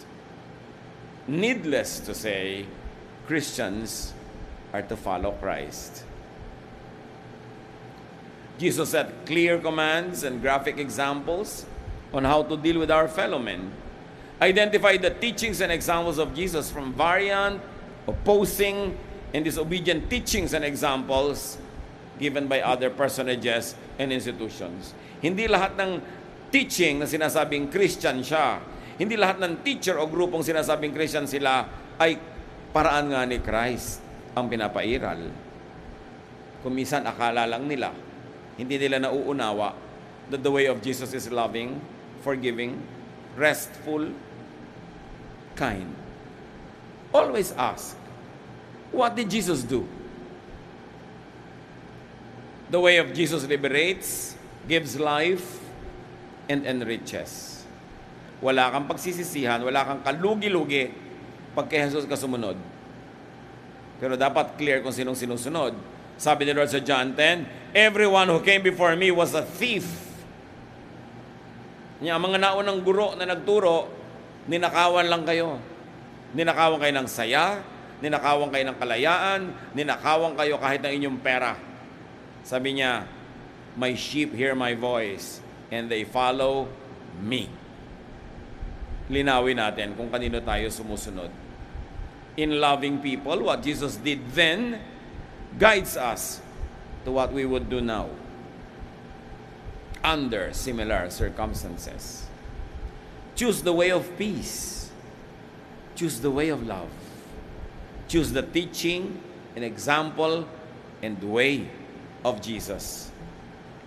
S1: Needless to say, Christians are to follow Christ. Jesus set clear commands and graphic examples on how to deal with our fellow men. Identify the teachings and examples of Jesus from variant, opposing, and disobedient teachings and examples given by other personages and institutions. Hindi lahat ng teaching na sinasabing Christian siya, hindi lahat ng teacher o grupong sinasabing Christian sila ay paraan nga ni Christ ang pinapairal. Kung minsan akala lang nila, hindi nila nauunawa that the way of Jesus is loving, forgiving, restful, kind. Always ask, what did Jesus do? The way of Jesus liberates, gives life, and enriches. Wala kang pagsisisihan, wala kang kalugi-lugi pag kay Jesus ka sumunod. Pero dapat clear kung sinong sinusunod. Sabi ni Lord sa John 10, everyone who came before me was a thief. Ang mga naunang guro na nagturo, ninakawan lang kayo. Ninakawan kayo ng saya, ninakawan kayo ng kalayaan, ninakawan kayo kahit ng inyong pera. Sabi niya, my sheep hear my voice and they follow me. Linawin natin kung kanino tayo sumusunod. In loving people, what Jesus did then guides us to what we would do now under similar circumstances. Choose the way of peace. Choose the way of love. Choose the teaching and example and way of Jesus.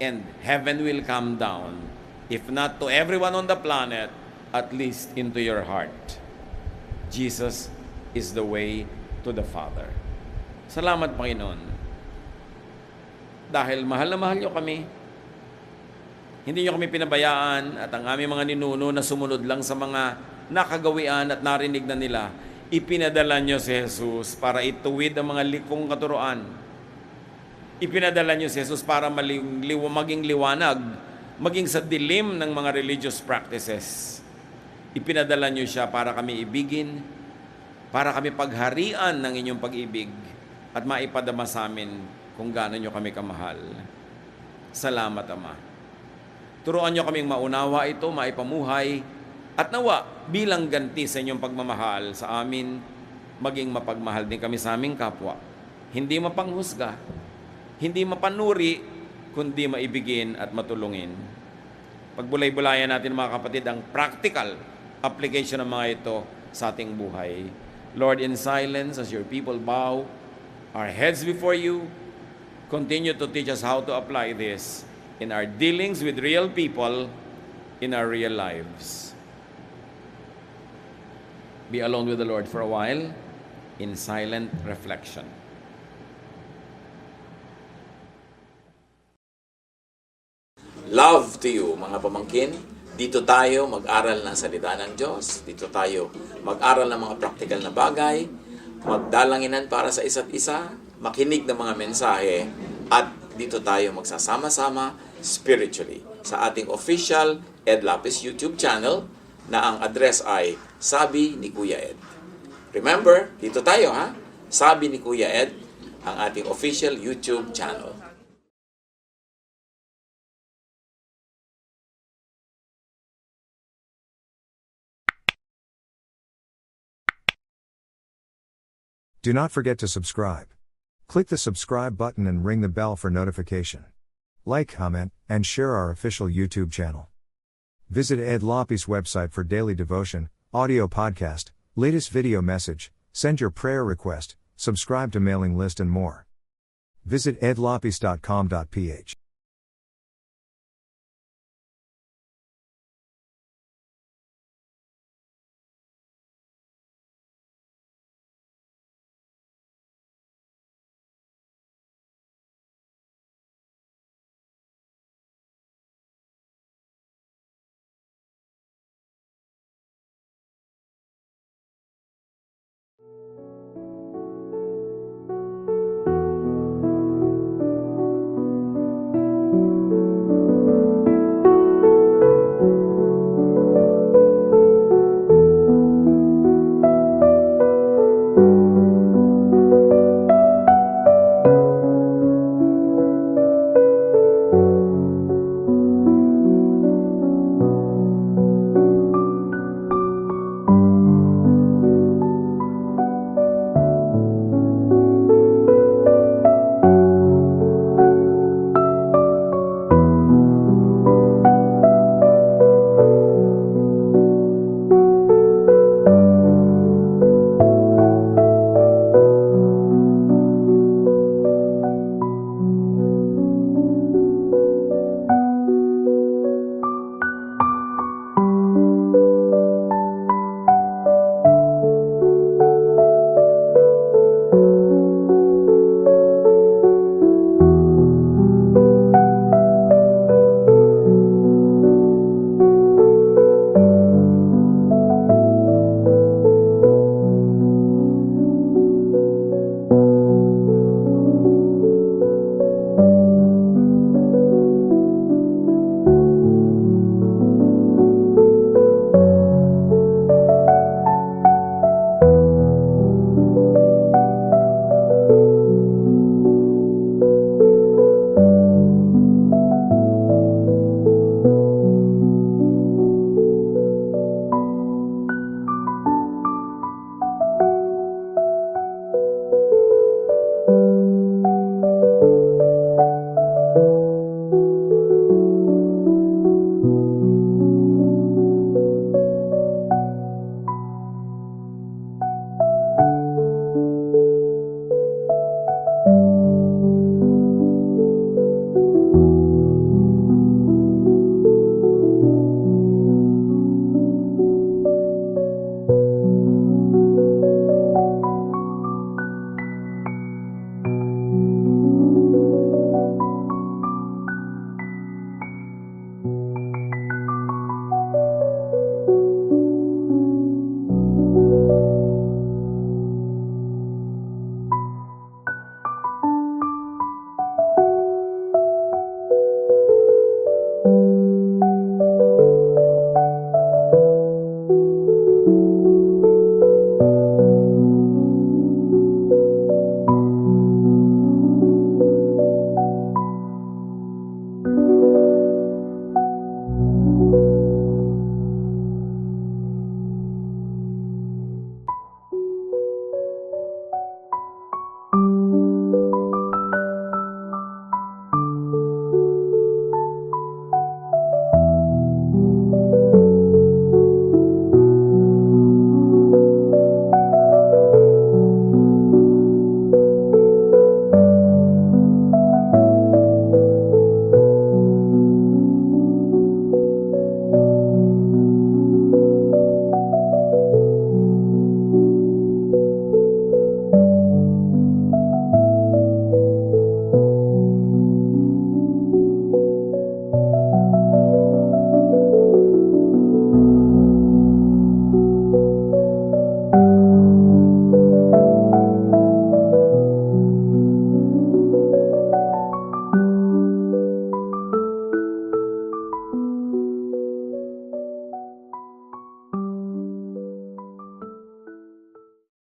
S1: And heaven will come down, if not to everyone on the planet, at least into your heart. Jesus is the way to the Father. Salamat, Panginoon. Dahil mahal na mahal niyo kami, hindi niyo kami pinabayaan at ang aming mga ninuno na sumunod lang sa mga nakagawian at narinig na nila, ipinadala niyo si Jesus para ituwid ang mga likong katuruan. Ipinadala niyo si Jesus para maging liwanag, maging sa dilim ng mga religious practices. Ipinadala niyo siya para kami ibigin, para kami pagharian ng inyong pag-ibig at maipadama sa amin kung gaano niyo kami kamahal. Salamat, Ama. Turuan niyo kaming maunawa ito, maipamuhay, at nawa bilang ganti sa inyong pagmamahal sa amin, maging mapagmahal din kami sa aming kapwa. Hindi mapanghusga, hindi mapanuri, kundi maibigin at matulungin. Pagbulay-bulayan natin, mga kapatid, ang practical application ng mga ito sa ating buhay. Lord, in silence, as your people bow our heads before you, continue to teach us how to apply this in our dealings with real people, in our real lives. Be alone with the Lord for a while in silent reflection.
S2: Love to you, mga pamangkin. Dito tayo mag-aral ng salita ng Diyos. Dito tayo mag-aral ng mga practical na bagay, magdalanginan para sa isa't isa, makinig ng mga mensahe, at dito tayo magsasama-sama spiritually sa ating official Ed Lapis YouTube channel na ang address ay Sabi ni Kuya Ed. Remember, dito tayo ha, Sabi ni Kuya Ed, ang ating official YouTube channel.
S3: Do not forget to subscribe. Click the subscribe button and ring the bell for notification. Like, comment, and share our official YouTube channel. Visit Ed Lapis website for daily devotion, audio podcast, latest video message, send your prayer request, subscribe to mailing list and more. Visit edlapis.com.ph.